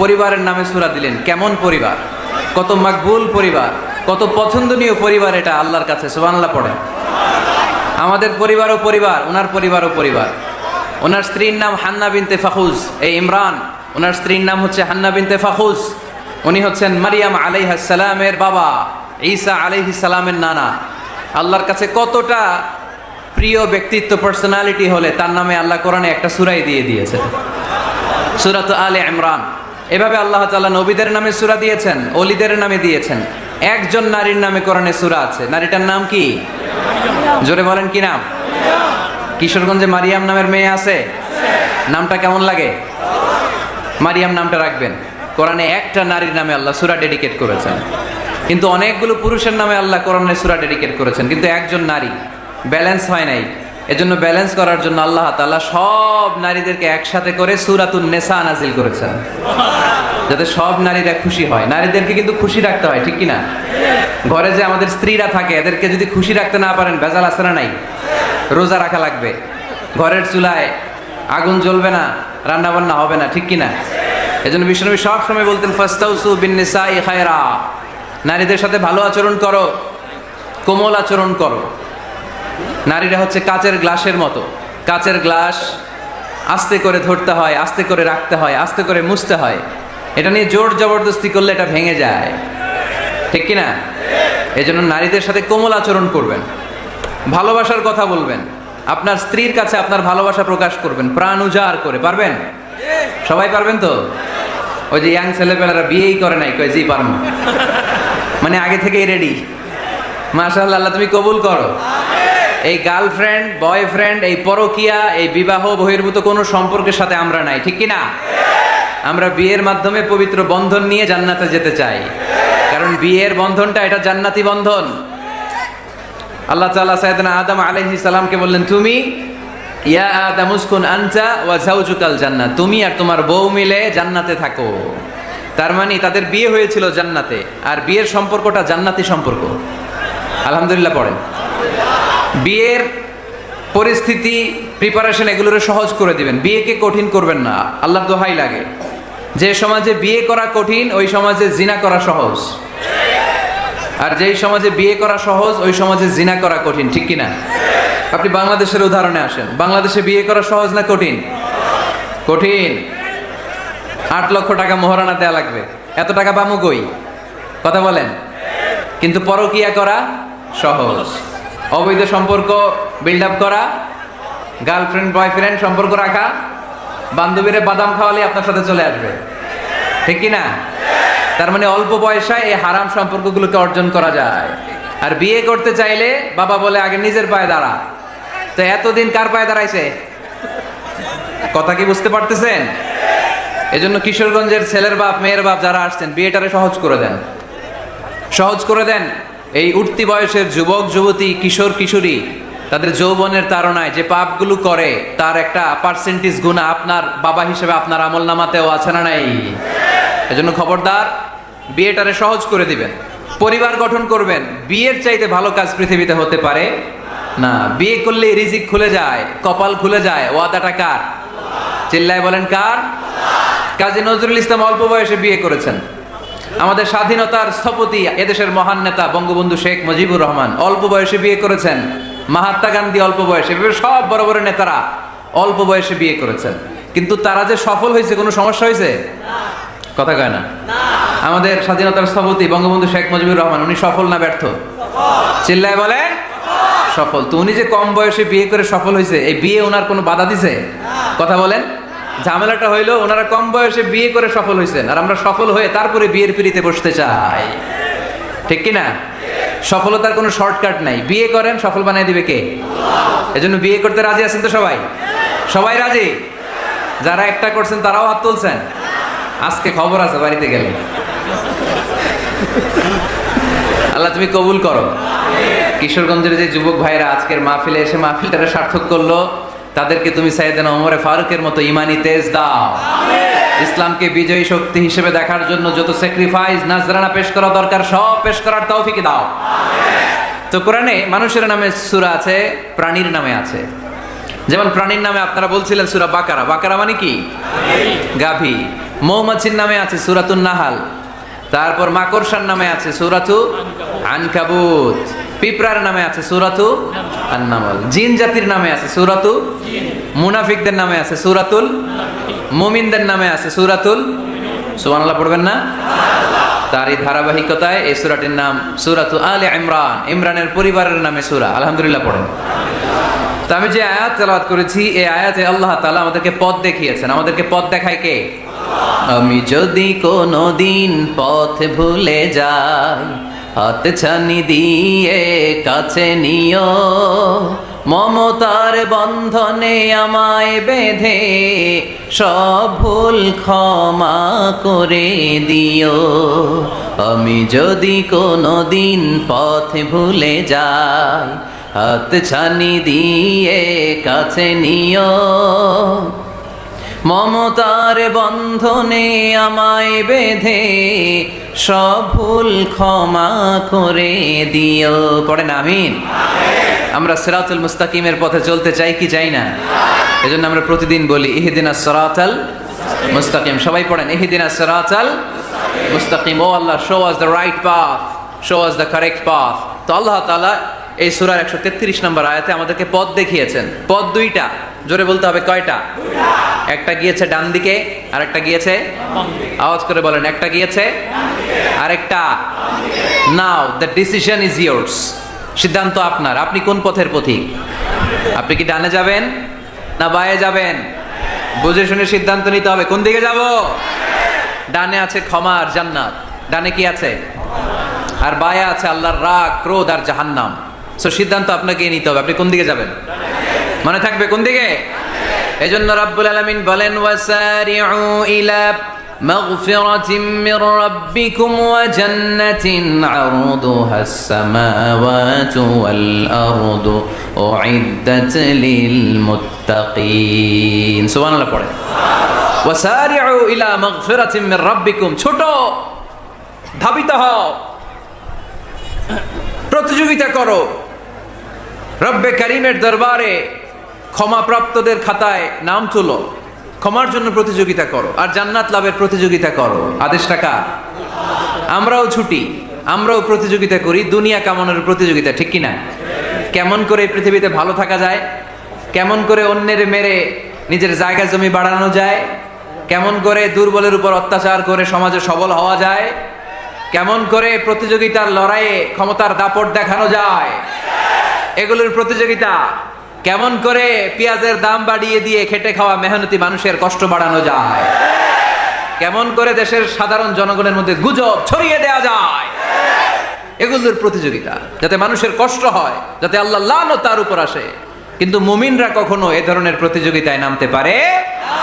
পরিবারের নামে সূরা দিলেন। কেমন পরিবার, কত মাকবুল পরিবার, কত পছন্দনীয় পরিবার এটা আল্লাহর কাছে। সুবহানাল্লাহ পড়েন। আমাদের পরিবারও পরিবার, ওনার পরিবারও পরিবার। ওনার স্ত্রীর নাম হান্না বিনতে ফাখুজ, এই ইমরান। ওনার স্ত্রীর নাম হচ্ছে হান্না বিনতে ফাখুজ। উনি হচ্ছেন মারিয়াম আলাইহিস সালামের বাবা, ঈসা আলাইহিস সালামের নানা। আল্লাহর কাছে কতটা প্রিয় ব্যক্তিত্ব, পার্সোনালিটি হলে তার নামে আল্লাহ কোরআনে একটা সূরাই দিয়ে দিয়েছেন, সূরাত আলে ইমরান। এভাবে আল্লাহ তাআলা নবীদের নামে সূরা দিয়েছেন, ওলিদের নামে দিয়েছেন। একজন নারীর নামে কোরআনে সূরা আছে, নারীটার নাম কি? জোরে বলেন, কি নাম? কিশোরগঞ্জে মারিয়াম নামের মেয়ে আছে? নামটা কেমন লাগে? মারিয়াম নামটা রাখবেন। কোরআনে একটা নারীর নামে আল্লাহ সূরা ডেডিকেট করেছেন, কিন্তু অনেকগুলো পুরুষের নামে আল্লাহ কোরআনে সূরা ডেডিকেট করেছেন, কিন্তু একজন নারী। ব্যালেন্স হয় নাই। এজন্য ব্যালেন্স করার জন্য আল্লাহ তাআলা সব নারীদেরকে একসাথে করে সূরাতুন নিসা নাজিল করেছেন, যাতে সব নারীরা খুশি হয়। নারীদেরকে কিন্তু খুশি রাখতে হয়, ঠিক কি না? ঘরে যে আমাদের স্ত্রীরা থাকে, এদেরকে যদি খুশি রাখতে না পারেন, ভেজাল আছে না নাই? রোজা রাখা লাগবে, ঘরের চুলায় আগুন জ্বলবে না, রান্না বান্না হবে না, ঠিক কি না? এজন্য বিশ্বনবী সব সময় বলতেন ফাস্তাউসু বিন-নিসাই খায়রা, নারীদের সাথে ভালো আচরণ করো, কোমল আচরণ করো। নারীরা হচ্ছে কাচের গ্লাসের মতো। কাচের গ্লাস আস্তে করে ধরতে হয়, আস্তে করে রাখতে হয়, আস্তে করে মুছতে হয়। এটা নিয়ে জোর জবরদস্তি করলে এটা ভেঙে যায়, ঠিক কি না? এজন্য নারীদের সাথে কোমল আচরণ করবেন, ভালোবাসার কথা বলবেন, আপনার স্ত্রীর কাছে আপনার ভালোবাসা প্রকাশ করবেন প্রাণ উজাড় করে। পারবেন? সবাই পারবেন তো? ওই যে ইয়াং ছেলেপেলেরা বিয়েই করে নাই, কয় জি পারবো, মানে আগে থেকেই রেডি। মাশাআল্লাহ, আল্লাহ তুমি কবুল করো। এই গার্লফ্রেন্ড, বয়ফ্রেন্ড, এই পরকিয়া, এই বিবাহ বহির্ভূত কোনো সম্পর্কের সাথে আমরা নাই, ঠিক কি না? আমরা বিয়ের মাধ্যমে পবিত্র বন্ধন নিয়ে জান্নাতে যেতে চাই, কারণ বিয়ের বন্ধনটা এটা জান্নাতি বন্ধন। আল্লাহ তাআলা সাইয়েদনা আদম আলাইহিস সালামকে বললেন, তুমি ইয়া আদম উসকুন আনতা ওয়া যাওজুকাল জান্নাত, তুমি আর তোমার বউ মিলে জান্নাতে থাকো। তার মানে তাদের বিয়ে হয়েছিল জান্নাতে, আর বিয়ের সম্পর্কটা জান্নাতি সম্পর্ক। আলহামদুলিল্লাহ পড়েন। বিয়ের পরিস্থিতি, প্রিপারেশন এগুলোরে সহজ করে দিবেন, বিয়েকে কঠিন করবেন না। আল্লাহর দোহাই লাগে, যে সমাজে বিয়ে করা কঠিন ওই সমাজে জিনা করা সহজ, আর যেই সমাজে বিয়ে করা সহজ ওই সমাজে জিনা করা কঠিন, ঠিক কি না? আপনি বাংলাদেশের উদাহরণে আসেন। বাংলাদেশে বিয়ে করা সহজ না কঠিন? কঠিন। 8 লক্ষ টাকা মোহরানা দেয়া লাগবে, এত টাকা পামু কই? কথা বলেন। কিন্তু পরকিয়া করা সহজ, অবৈধ সম্পর্ক বিল্ড আপ করা, গার্লফ্রেন্ড বয়ফ্রেন্ড সম্পর্ক রাখা, বান্ধবীরে বাদাম খাওয়ালে আপনার সাথে চলে আসবে, ঠিক কি না? তার মানে অল্প বয়সায় এই হারাম সম্পর্কগুলোকে অর্জন করা যায়। আর বিয়ে করতে চাইলে বাবা বলে আগে নিজের পায়ে দাঁড়া। তো এতদিন কার পায়ে দাঁড়াইছে? কথা কি বুঝতে পারতেছেন? এজন্য কিশোরগঞ্জের ছেলের বাপ, মেয়ের বাপ যারা আসছেন, বিয়েটারে সহজ করে দেন, সহজ করে দেন। এই উঠতি বয়সের যুবক যুবতী, কিশোর কিশোরী, তাদের যৌবনের তাড়নায় যে পাপগুলো করে তার একটা পার্সেন্টেজ গুনাহ আপনার বাবা হিসেবে আপনার আমলনামাতেও আছে না নাই? এজন্য খবরদার, বিয়েটারে সহজ করে দিবেন, পরিবার গঠন করবেন। বিয়ের চাইতে ভালো কাজ পৃথিবীতে হতে পারে না। বিয়ে করলে রিজিক খুলে যায়, কপাল খুলে যায়। ওয়াদাটা কার? চিল্লায় বলেন কার? কাজী নজরুল ইসলাম অল্প বয়সে বিয়ে করেছেন। আমাদের স্বাধীনতার স্থপতি, এদেশের মহান নেতা বঙ্গবন্ধু শেখ মুজিবুর রহমান অল্প বয়সে বিয়ে করেছেন। মহাত্মা গান্ধী অল্প বয়সে, সব বড় বড় নেতারা অল্প বয়সে বিয়ে করেছেন। কিন্তু তারা যে সফল হয়েছে, কোনো সমস্যা হয়েছে? কথা কয় না। আমাদের স্বাধীনতার স্থপতি বঙ্গবন্ধু শেখ মুজিবুর রহমান, উনি সফল না ব্যর্থ? চিল্লায় বলে সফল। তো উনি যে কম বয়সে বিয়ে করে সফল হয়েছে, এই বিয়ে ওনার কোনো বাধা দিছে? কথা বলেন। ঝামেলাটা হইলো ওনারা কম বয়সে বিয়ে করে সফল হয়েছেন, আর আমরা সফল হয়ে তারপরে বিয়ের পিড়িতে বসতে চাই, ঠিক কিনা? সফলতার কোনো শর্টকাট নাই। বিয়ে করেন, সফল বানিয়ে দিবে কে? এজন্য বিয়ে করতে রাজি আছেন তো সবাই? সবাই রাজি? যারা একটা করছেন তারাও হাত তুলছেন। আজকে খবর আছে বাড়িতে গেলে। আল্লাহ তুমি কবুল করো। কিশোরগঞ্জের যে যুবক ভাইরা আজকের মাহফিলে এসে মাহফিলটারে সার্থক করলো, তাদেরকে তুমি সাইয়েদনা ওমরে ফারুকের মতো ঈমানি তেজ দাও। ইসলামকে বিজয়ী শক্তি হিসেবে দেখার জন্য যত স্যাক্রিফাইস, নাজরানা পেশ করা দরকার সব পেশ করার তৌফিক দাও। তো কোরআনে মানুষের নামে সূরা আছে, প্রাণীর নামে আছে। যেমন প্রাণীর নামে আপনারা বলছিলেন সূরা বাকারা। বাকারা মানে কি? গাভী। মৌমাছির নামে আছে সূরাতুন নাহাল, তারপর মাকড়সার নামে আছে সূরাতু আনকাবুত, পিঁপড়ার নামে আছে সূরাতু আন-নামল, জিন জাতির নামে আছে সূরাতু, মুনাফিকদের নামে আছে সূরাতুল, মুমিনদের নামে আছে সূরাতুল। সুবহানাল্লাহ পড়বেন না? তারই ধারাবাহিকতায় এই সূরাটির নাম সূরাতু আলে ইমরান, ইমরানের পরিবারের নামে সূরা। আলহামদুলিল্লাহ পড়েন। তো আমি যে আয়াত তেলাওয়াত করেছি, এই আয়াতে আল্লাহ তাআলা আমাদেরকে পথ দেখিয়েছেন। আমাদেরকে পথ দেখায় কে? আমি যদি কোনো দিন পথ ভুলে যাই, হাত ছানি দিয়ে কাছে নিও, মমতার বন্ধনে আমায় বেঁধে সব ভুল ক্ষমা করে দিও। আমি যদি কোনো দিন পথ ভুলে যাই, হাত ছানি দিয়ে কাছে নিও, মমতার বন্ধনে আমায় বেঁধে সব ভুল ক্ষমা করে দিও। পড়েন আমিন। আমরা সিরাতুল মুস্তাকিমের পথে চলতে চাই কি চাই না? এজন্য আমরা প্রতিদিন বলি ইহদিনাস সিরাতাল মুস্তাকিম। সবাই পড়েন ইহদিনাস সিরাতাল মুস্তাকিম। ও Allah, show us the right path, show us the correct path. তো আল্লাহ তাআলা এই সূরার 133 নম্বর আয়াতে আমাদেরকে পথ দেখিয়েছেন। পথ দুইটা, জোরে বলতে হবে কয়টা? একটা গিয়েছে ডান দিকে, আর একটা গিয়েছে, আওয়াজ করে বলেন, একটা গিয়েছে আরেকটা। নাও দ্য ডিসিশন ইজ ইয়ার্স। সিদ্ধান্ত আপনার। আপনি কোন পথের পথিক? আপনি কি ডানে যাবেন না বায়ে যাবেন? বুঝে শুনে সিদ্ধান্ত নিতে হবে। কোন দিকে যাব? ডানে আছে ক্ষমা আর জান্নাত, ডানে কি আছে? আর বায়ে আছে আল্লাহর রাগ, ক্রোধ আর জাহান্নাম। সো সিদ্ধান্ত আপনাকে নিতে হবে, আপনি কোন দিকে যাবেন। মনে থাকবে কোন দিকে। এজন্য রাব্বুল আলামিন বলেন ওয়াসারিউ ইলা মাগফিরাতিম মির রাব্বিকুম ওয়া জান্নাতিন আরদুহাস সামাওয়াতু ওয়াল আরদু উইদ্দাত লিল মুত্তাকিন। সুবহানাল্লাহ পড়ে। ওয়াসারিউ ইলা মাগফিরাতিম মির রাব্বিকুম, ছোট ধাবিত হও, প্রতিযোগিতা করো রব্বে কারীমের দরবারে, ক্ষমাপ্রাপ্তদের খাতায় নাম তুলো, ক্ষমার জন্য প্রতিযোগিতা করো আর জান্নাত লাভের প্রতিযোগিতা করো। আদেশটা কার? আমরাও ছুটি, আমরাও প্রতিযোগিতা করি, দুনিয়া কামানোর প্রতিযোগিতা, ঠিক কিনা? কেমন করে এই পৃথিবীতে ভালো থাকা যায়, কেমন করে অন্যের মেরে নিজের জায়গা জমি বাড়ানো যায়, কেমন করে দুর্বলের উপর অত্যাচার করে সমাজে সবল হওয়া যায়, কেমন করে প্রতিযোগিতার লড়াইয়ে ক্ষমতার দাপট দেখানো যায়, এগুলোর প্রতিযোগিতা। কেমন করে পেঁয়াজের দাম বাড়িয়ে দিয়ে খেটে খাওয়া মেহনতি মানুষের কষ্ট বাড়ানো যায়, কেমন করে দেশের সাধারণ জনগণের মধ্যে গুজব ছড়িয়ে দেওয়া যায়, এগুলোর প্রতিযোগিতা, যাতে মানুষের কষ্ট হয়, যাতে আল্লাহ লানত তার উপর আসে। কিন্তু মুমিনরা কখনো এ ধরনের প্রতিযোগিতায় নামতে পারে না।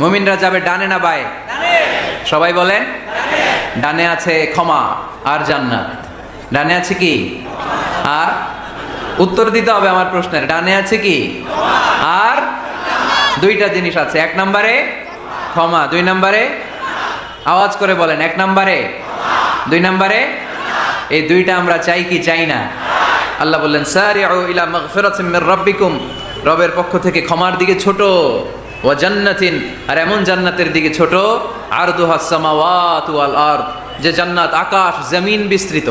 মুমিনরা যাবে ডানে না বায়ে? সবাই বলেন। ডানে আছে ক্ষমা আর জান্নাত। ডানে আছে কি? আর উত্তর দিতে হবে আমার প্রশ্নের। ডানে আছে কি? আর দুইটা জিনিস আছে। এক নম্বরে ক্ষমা, দুই নম্বরে, আওয়াজ করে বলেন, এক নম্বরে, দুই নম্বরে। এই দুইটা আমরা চাই কি চাই না? আল্লাহ বললেন সারিউ ইলা মাগফিরাতিম মির রাব্বিকুম, রবের পক্ষ থেকে ক্ষমার দিকে ছোট, ওয়া জান্নাতিন, আর এমন জান্নাতের দিকে ছোট, আরদুহাস সামাওয়াতু ওয়াল আরদ, যে জান্নাত আকাশ জমিন বিস্তৃত।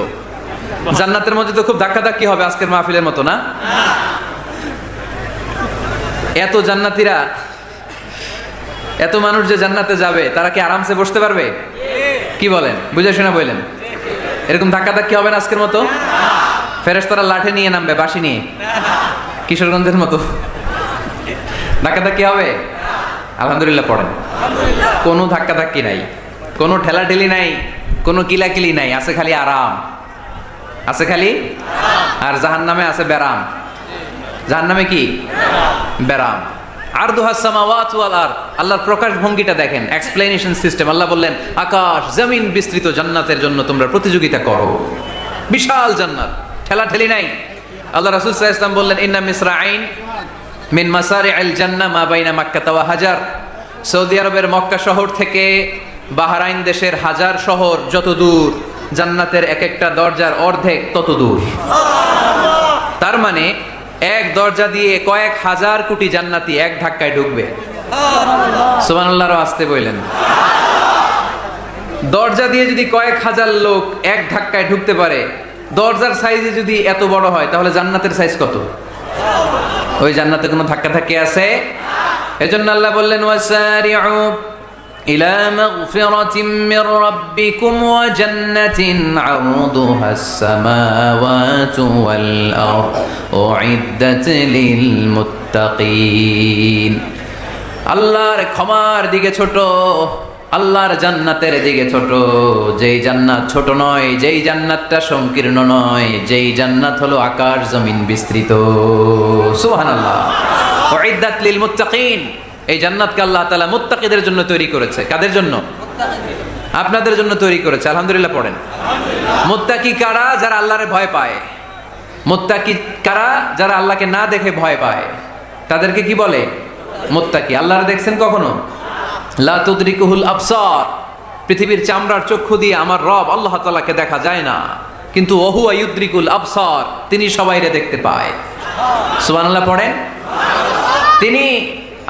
জান্নাতের মধ্যে তো খুব ধাক্কাধাক্কি হবে আজকের মাহফিলের মতো না? এত জান্নাতীরা, এত মানুষ যে জান্নাতে যাবে, তারা কি আরামসে বসতে পারবে? কি বলেন? বুঝে শোনা বললেন। এরকম ধাক্কাধাক্কি হবে না আজকের মতো? ফেরেশতারা লাঠি নিয়ে নামবে, বাঁশি নিয়ে, কিশোরগঞ্জের মতো ধাক্কাধাক্কি হবে? আলহামদুলিল্লাহ পড়েন। কোনো ধাক্কাধাক্কি নাই, কোনো ঠেলাঠেলি নাই, কোনো কিলাকিলি নাই, আছে খালি আরাম, আছে খালি। আর জাহান্নামে আছে বেরাম। জাহান্নামে কি? বেরাম। আরদুহাস সামাওয়াতু ওয়াল আরদ, আল্লাহর প্রকাশ ভঙ্গিটা দেখেন, এক্সপ্লেনেশন সিস্টেম। আল্লাহ বললেন আকাশ জমিন বিস্তৃত জান্নাতের জন্য তোমরা প্রতিযোগিতা করো। বিশাল জান্নাত, ঠেলাঠেলি নাই। আল্লাহ রাসূল সাল্লাল্লাহু আলাইহি ওয়াসাল্লাম বললেন ইন্না মিসরাঈন মিন মাসারি'আল জান্নাহ মা বাইনা মাক্কাহ ওয়া হাজার। সৌদি আরবের মক্কা শহর থেকে বাহরাইন দেশের হাজার শহর যত দূর, জান্নাতের এক একটা দরজার অর্ধেক তত দূর। তার মানে এক দরজা দিয়ে কয়েক হাজার কোটি জান্নাতি এক ধাক্কায় ঢুকবে। সুবহানাল্লাহ, আসতে বললেন। দরজা দিয়ে যদি কয়েক হাজার লোক এক ধাক্কায় ঢুকতে পারে, দরজার সাইজে যদি এত বড় হয়, তাহলে জান্নাতের সাইজ কত? ওই জান্নাতে কোনো ধাক্কা ধাক্কি আছে? এজন্য আল্লাহ বললেন ওয়াসারিউ ইলা মাগফিরাতিম মির রাব্বিকুম ওয়া জান্নাতিন আরদুহাস সামাওয়াতু ওয়াল আরদ উইদ্দাত লিল মুত্তাকিন। আল্লাহর ক্ষমার দিকে ছোট, আল্লাহর জান্নাতের দিকে ছোট। যেই জান্নাত ছোট নয়, যেই জান্নাতটা সংকীর্ণ নয়, যেই জান্নাত হলো আকাশ জমিন বিস্তৃত। সুবহানাল্লাহ। উইদ্দাত লিল মুত্তাকিন। এই জান্নাতকে আল্লাহ তাআলা মুত্তাকিদের জন্য তৈরি করেছে। কাদের জন্য? আপনাদের জন্য তৈরি করেছে। আলহামদুলিল্লাহ পড়েন। মুত্তাকি কারা? যারা আল্লাহরে ভয় পায়। মুত্তাকি কারা? যারা আল্লাহকে না দেখে ভয় পায়। তাদেরকে কি বলে? মুত্তাকি। আল্লাহরে দেখছেন কখনো? লা তুদরিকুহুল আবসার। পৃথিবীর চামড়ার চক্ষু দিয়ে আমার রব আল্লাহ তাআলাকে দেখা যায় না, কিন্তু ওহুয়া ইউদরিকুল আবসার, তিনি সবাইরে দেখতে পায়। সুবহানাল্লাহ পড়েন। তিনি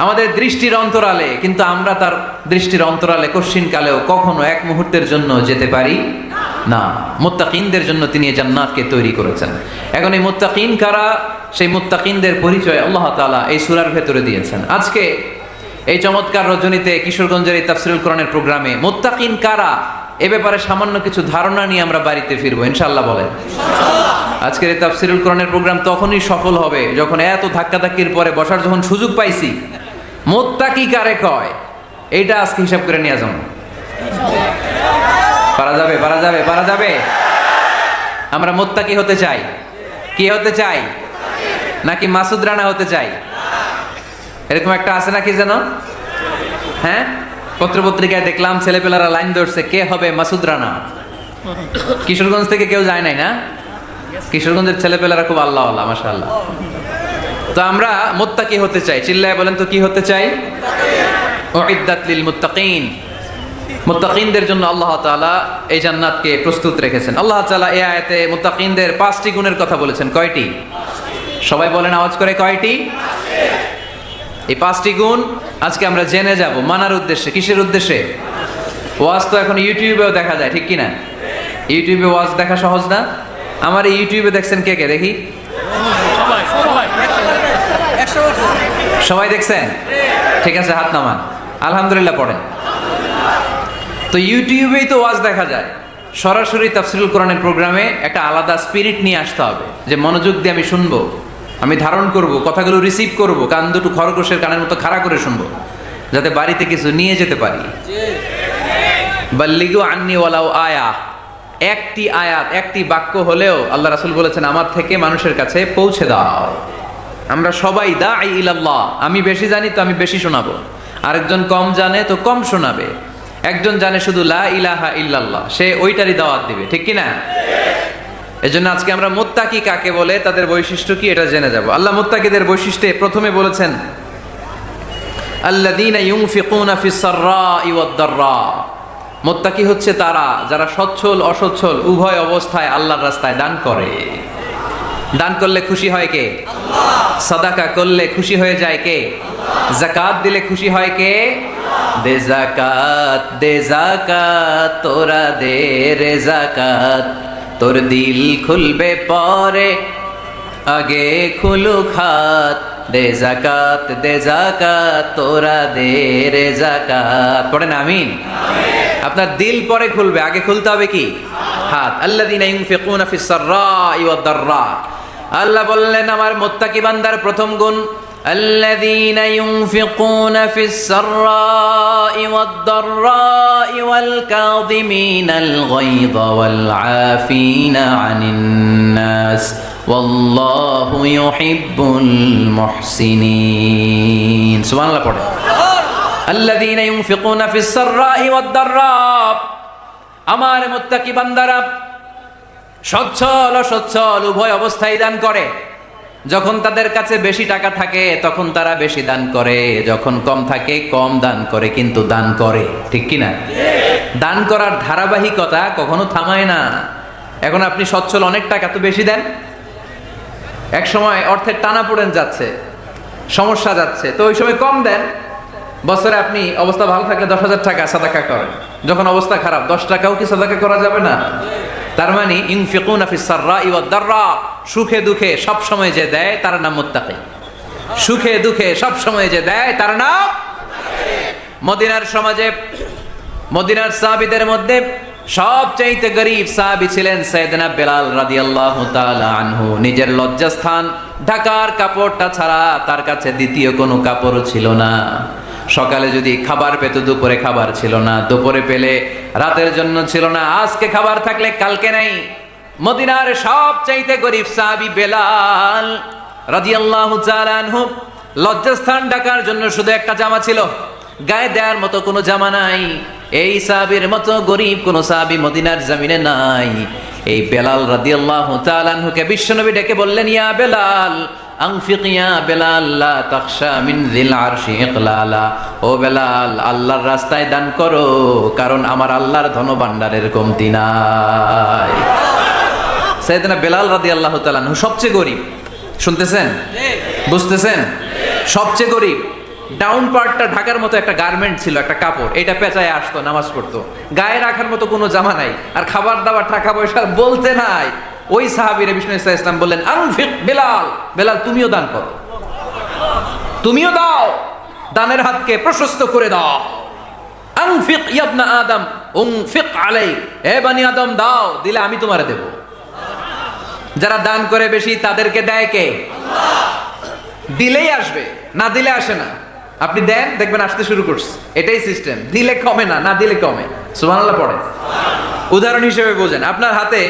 আমাদের দৃষ্টির অন্তরালে, কিন্তু আমরা তার দৃষ্টির অন্তরালে কশিন কালেও কখনো এক মুহূর্তের জন্য যেতে পারি না। মুত্তাকিনদের জন্য তিনি এই জান্নাতকে তৈরি করেছেন। এখন এই মুত্তাকিন কারা? সেই মুত্তাকিনদের পরিচয় আল্লাহ তাআলা এই সূরার ভেতরে দিয়েছেন। আজকে এই চমৎকার রজনীতে কিশোরগঞ্জের এই তাফসীরুল কোরআনের প্রোগ্রামে মুত্তাকিন কারা এ ব্যাপারে সামান্য কিছু ধারণা নিয়ে আমরা বাড়িতে ফিরবো ইনশাআল্লাহ। বলেন আজকের এই তাফসীরুল কোরআনের প্রোগ্রাম তখনই সফল হবে যখন এত ধাক্কাধাক্কির পরে বসার যখন সুযোগ পাইছি, মুত্তাকি কারে কয় এইটা আজকে হিসাব করে নিয়ে যাবো। পারা যাবে? পারা যাবে? পারা যাবে? আমরা মুত্তাকি হতে চাই। কি হতে চাই? নাকি মাসুদ রানা হতে চাই? এরকম একটা আছে নাকি যেন? হ্যাঁ, পত্রপত্রিকায় দেখলাম ছেলেপেলারা লাইন ধরছে, কে হবে মাসুদ রানা। কিশোরগঞ্জ থেকে কেউ যায় নাই না? কিশোরগঞ্জের ছেলেপেলারা খুব আল্লাহ আল্লাহ, মাশাআল্লাহ। তো আমরা মুত্তাকি হতে চাই। চিল্লায় বলেন তো কি হতে চাই? উইদ্দাত লিল মুত্তাকিন। মুত্তাকিনদের জন্য আল্লাহ তাআলা এই জান্নাতকে প্রস্তুত রেখেছেন। আল্লাহ তাআলা এই আয়াতে মুত্তাকিনদের 5টি গুণের কথা বলেছেন। কয়টি? সবাই বলেন আওয়াজ করে, কয়টি? এই 5টি গুণ আজকে আমরা জেনে যাব মানার উদ্দেশ্যে। কিসের উদ্দেশ্যে? ওয়াজ তো এখন ইউটিউবেও দেখা যায়, ঠিক কি না? ইউটিউবে ওয়াজ দেখা সহজ না? আমার এই ইউটিউবে দেখছেন কে কে? দেখি সবাই দেখছেন? ঠিক আছে, হাত নামান। আলহামদুলিল্লাহ পড়েন। তো ইউটিউবেই তো ওয়াজ দেখা যায়। সরাসরি তাফসীরুল কোরআনের প্রোগ্রামে একটা আলাদা স্পিরিট নিয়ে আসতে হবে, যে মনোযোগ দিয়ে আমি শুনবো, আমি ধারণ করব, কথাগুলো রিসিভ করব, কান দুটো খরগোশের কানের মতো খাড়া করে শুনবো, যাতে বাড়িতে কিছু নিয়ে যেতে পারি। বাল্লিগু আন্নি ওয়ালাউ আয়া। একটি আয়াত, একটি বাক্য হলেও আল্লাহ রাসূল বলেছেন আমার থেকে মানুষের কাছে পৌঁছে দাও। আমরা সবাই দাঈ ইলাল্লাহ। আমি বেশি জানি তো আমি বেশি শোনাবো, আরেকজন কম জানে তো কম শোনাবে। একজন জানে শুধু লা ইলাহা ইল্লাল্লাহ, সে ওইটারই দাওয়াত দিবে, ঠিক কি না? এজন্য আজকে আমরা মুত্তাকি কাকে বলে, তাদের বৈশিষ্ট্য কি, এটা জেনে যাব। আল্লাহ মুত্তাকিদের বৈশিষ্ট্যে প্রথমে বলেছেন আল্লাযীনা ইউনফিকুনা ফিস সাররাই ওয়াদ দাররা। মুত্তাকি হচ্ছে তারা যারা সচ্ছল অসচ্ছল উভয় অবস্থায় আল্লাহর রাস্তায় দান করে। দান করলে খুশি হয় কে? আল্লাহ। সাদাকা করলে খুশি হয়ে যায় কে? আল্লাহ। যাকাত দিলে খুশি হয় কে? দে যাকাত, দে যাকাত, তোরা দে রে যাকাত, তোর দিল খুলবে পরে আগে খুলুক হাত। দে যাকাত, দে যাকাত, তোরা দে রে যাকাত। পড়েন আমিন। আপনার দিল পরে খুলবে, আগে খুলতে হবে কি? হাত। আল্লাযীনা ইউনফিকুনা ফিস সাররাই ওয়াদ দাররা। আল্লাহ বললেন আমার মুত্তাকি বান্দার প্রথম গুণ আল্লাযীনা ইউনফিকুনা ফিস সাররাই ওয়াদ দাররাই ওয়াল কাযিমিনাল গায়যা ওয়াল আফিনা আনিন নাস ওয়াল্লাহু ইউহিব্বুল মুহসিনিন। সুবহানাল্লাহ পড়ে। আল্লাযীনা ইউনফিকুনা ফিস সাররাই ওয়াদ দাররা। আমার মুত্তাকি বান্দারা সচ্ছল অসচ্ছল উভয় অবস্থায় দান করে। যখন তাদের কাছে বেশি টাকা থাকে তখন তারা বেশি দান করে, যখন কম থাকে কম দান করে, কিন্তু দান করে, ঠিক কি না? দান করার ধারাবাহিকতা কখনো থামায় না। এখন আপনি সচ্ছল, অনেক টাকা তো বেশি দেন, এক সময় অর্থের টানাপোড়েন যাচ্ছে, সমস্যা যাচ্ছে, তো ওই সময় কম দেন। বছরে আপনি অবস্থা ভালো থাকলে 10,000 টাকা সাদাকা করেন, যখন অবস্থা খারাপ 10 টাকাও কি সাদাকা করা যাবে না? তার মানে ইনফিকুনা ফিস সাররাই ওয়াদ দাররা, সুখে দুঃখে সব সময় যে দেয় তার নাম মুত্তাকি। সুখে দুঃখে সব সময় যে দেয় তার নাম। মদিনার সমাজে মদিনার সাহাবীদের মধ্যে সবচাইতে গরীব সাহাবী ছিলেন সাইয়েদনা বেলাল রাদিয়াল্লাহু তাআলা আনহু। নিজের লজ্জাস্থান ঢাকার কাপড়টা ছাড়া তার কাছে দ্বিতীয় কোনো কাপড় ছিল না। সকালে যদি খাবার পেত দুপুরে খাবার ছিল না, দুপুরে পেলে রাতের জন্য ছিল না, আজকে খাবার থাকলে কালকে নাই। মদিনার সবচাইতে গরীব সাহাবী বেলাল রাদিয়াল্লাহু তাআলা আনহু, লজ্জাস্থান ঢাকার জন্য শুধু একটা জামা ছিল, গায়ে দেওয়ার মতো কোনো জামা নাই। এই সাহাবীর মতো গরীব কোন সাহাবী মদিনার জমিনে নাই। এই বেলাল রাদিয়াল্লাহু তাআলা আনহুকে বিশ্বনবী ডেকে বললেন, ইয়া বেলাল আনফিক ইয়া বেলাল লা তাখশা মিন যিল আরশি ইকলালা। ও বেলাল, আল্লাহর রাস্তায় দান করো, কারণ আমার আল্লাহর ধনভাণ্ডারের কমতি নাই। সাইয়েদনা বেলাল রাদিয়াল্লাহু তাআলা আনহু সবচেয়ে গরীব। শুনতেছেন? বুঝতেছেন? সবচেয়ে গরীব। ডাউন পার্টটা ঢাকার মতো একটা গার্মেন্ট ছিল, একটা কাপড়, এটা পেঁচায় আসতো, নামাজ পড়তো। গায়ে রাখার মতো কোনো জামা নাই, আর খাবার দাবার টাকা পয়সা বলতে নাই। ওই সাহাবীর বিষ্ণু ইসা ইসলাম বললেন, আনফিক বেলাল, বেলাল তুমিও দান করো, তুমিও দাও, দানের হাতকে প্রশস্ত করে দাও। আনফিক ইবনা আদম উনফিক আলাইক, হে বনি আদম দাও, দিলে আমি তোমারে দেব। যারা দান করে বেশি তাদেরকে দেয় কে? আল্লাহ। দিলেই আসবে, না দিলে আসে না। আপনি দেন, দেখবেন আসতে শুরু করছে। এটাই সিস্টেম। দিলে কমে না, না দিলে কমে। সুবহানাল্লাহ পড়ে। উদাহরণ হিসেবে বোঝেন, আপনার হাতে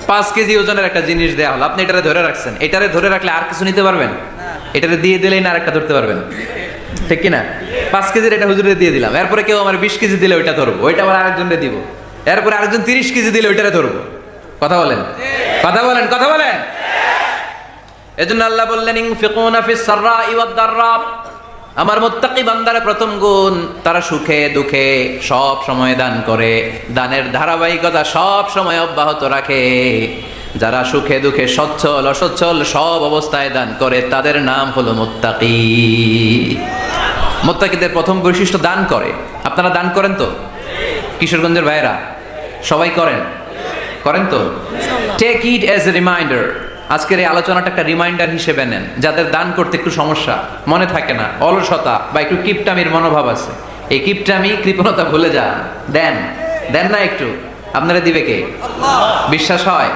5 কেজি ওজনের একটা জিনিস দেয়া হলো, আপনি এটারে ধরে রাখছেন। এটারে ধরে রাখলে আর কিছু নিতে পারবেন? এটারে দিয়ে দিলেই না আরেকটা ধরতে পারবেন, ঠিক কিনা? 5 কেজির এটা হুজুরে দিয়ে দিলাম, এরপরে কেউ আমার 20 কেজি দিলে ওইটা ধরবো, ওইটা আবার আরেকজনকে দিব, এরপরে আরেকজন 30 কেজি দিলে ওইটারে ধরবো। কথা বলেন, কথা বলেন, কথা বলেন। এজন্য আল্লাহ বললেন, ইনফিকুনা ফিস সাররাই ওয়াদ দাররা। আমার মুত্তাকি বান্দার প্রথম গুণ, তারা সুখে দুঃখে সব সময় দান করে, দানের ধারাবাহিকতা সব সময় অব্যাহত রাখে। যারা সুখে দুঃখে সচ্ছল অসচ্ছল সব অবস্থায় দান করে, তাদের নাম হলো মুত্তাকি। মুত্তাকিদের প্রথম বৈশিষ্ট্য দান করে। আপনারা দান করেন তো? কিশোরগঞ্জের ভাইরা সবাই করেন? করেন তো? Take it as a reminder. আজকের এই আলোচনাটা একটা রিমাইন্ডার হিসেবে নেন। যাদের দান করতে একটু সমস্যা, মনে থাকে না, অলসতা বা একটু কিপটামির মনোভাব আছে, এই কিপটামি কৃপণতা ভুলে যান। দেন, দেন না একটু, আপনারা দিবে কে? বিশ্বাস হয়?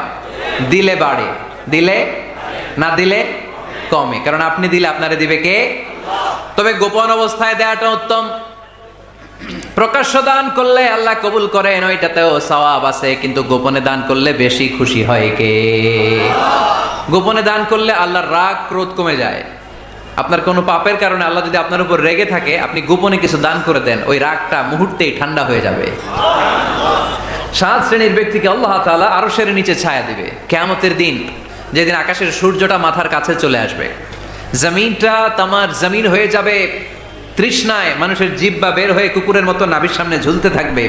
দিলে বাড়ে, দিলে না দিলে কমে, কারণ আপনি দিলে আপনারা দিবে কে? তবে গোপন অবস্থায় দেওয়াটা উত্তম। প্রকাশ্য দান করলে আল্লাহ কবুল করেন, ওইটাতেও সওয়াব আছে, কিন্তু গোপনে দান করলে বেশি খুশি হয় কে? গোপনে দান করলে আল্লাহর রাগ ক্রোধ কমে যায়। আপনার কোনো পাপের কারণে আল্লাহ যদি আপনার উপর রেগে থাকে, আপনি গোপনে কিছু দান করে দেন, ওই রাগটা মুহূর্তেই ঠান্ডা হয়ে যাবে। 7 শ্রেণীর ব্যক্তিকে আল্লাহ তাআলা আরশের নিচে ছায়া দিবে কিয়ামতের দিন, যেদিন আকাশের সূর্যটা মাথার কাছে চলে আসবে, জমিনটা তামার জমিন হয়ে যাবে, তৃষ্ণায় মানুষের জিহ্বা বের হয়ে কুকুরের মতো নাভির সামনে ঝুলতে থাকবে।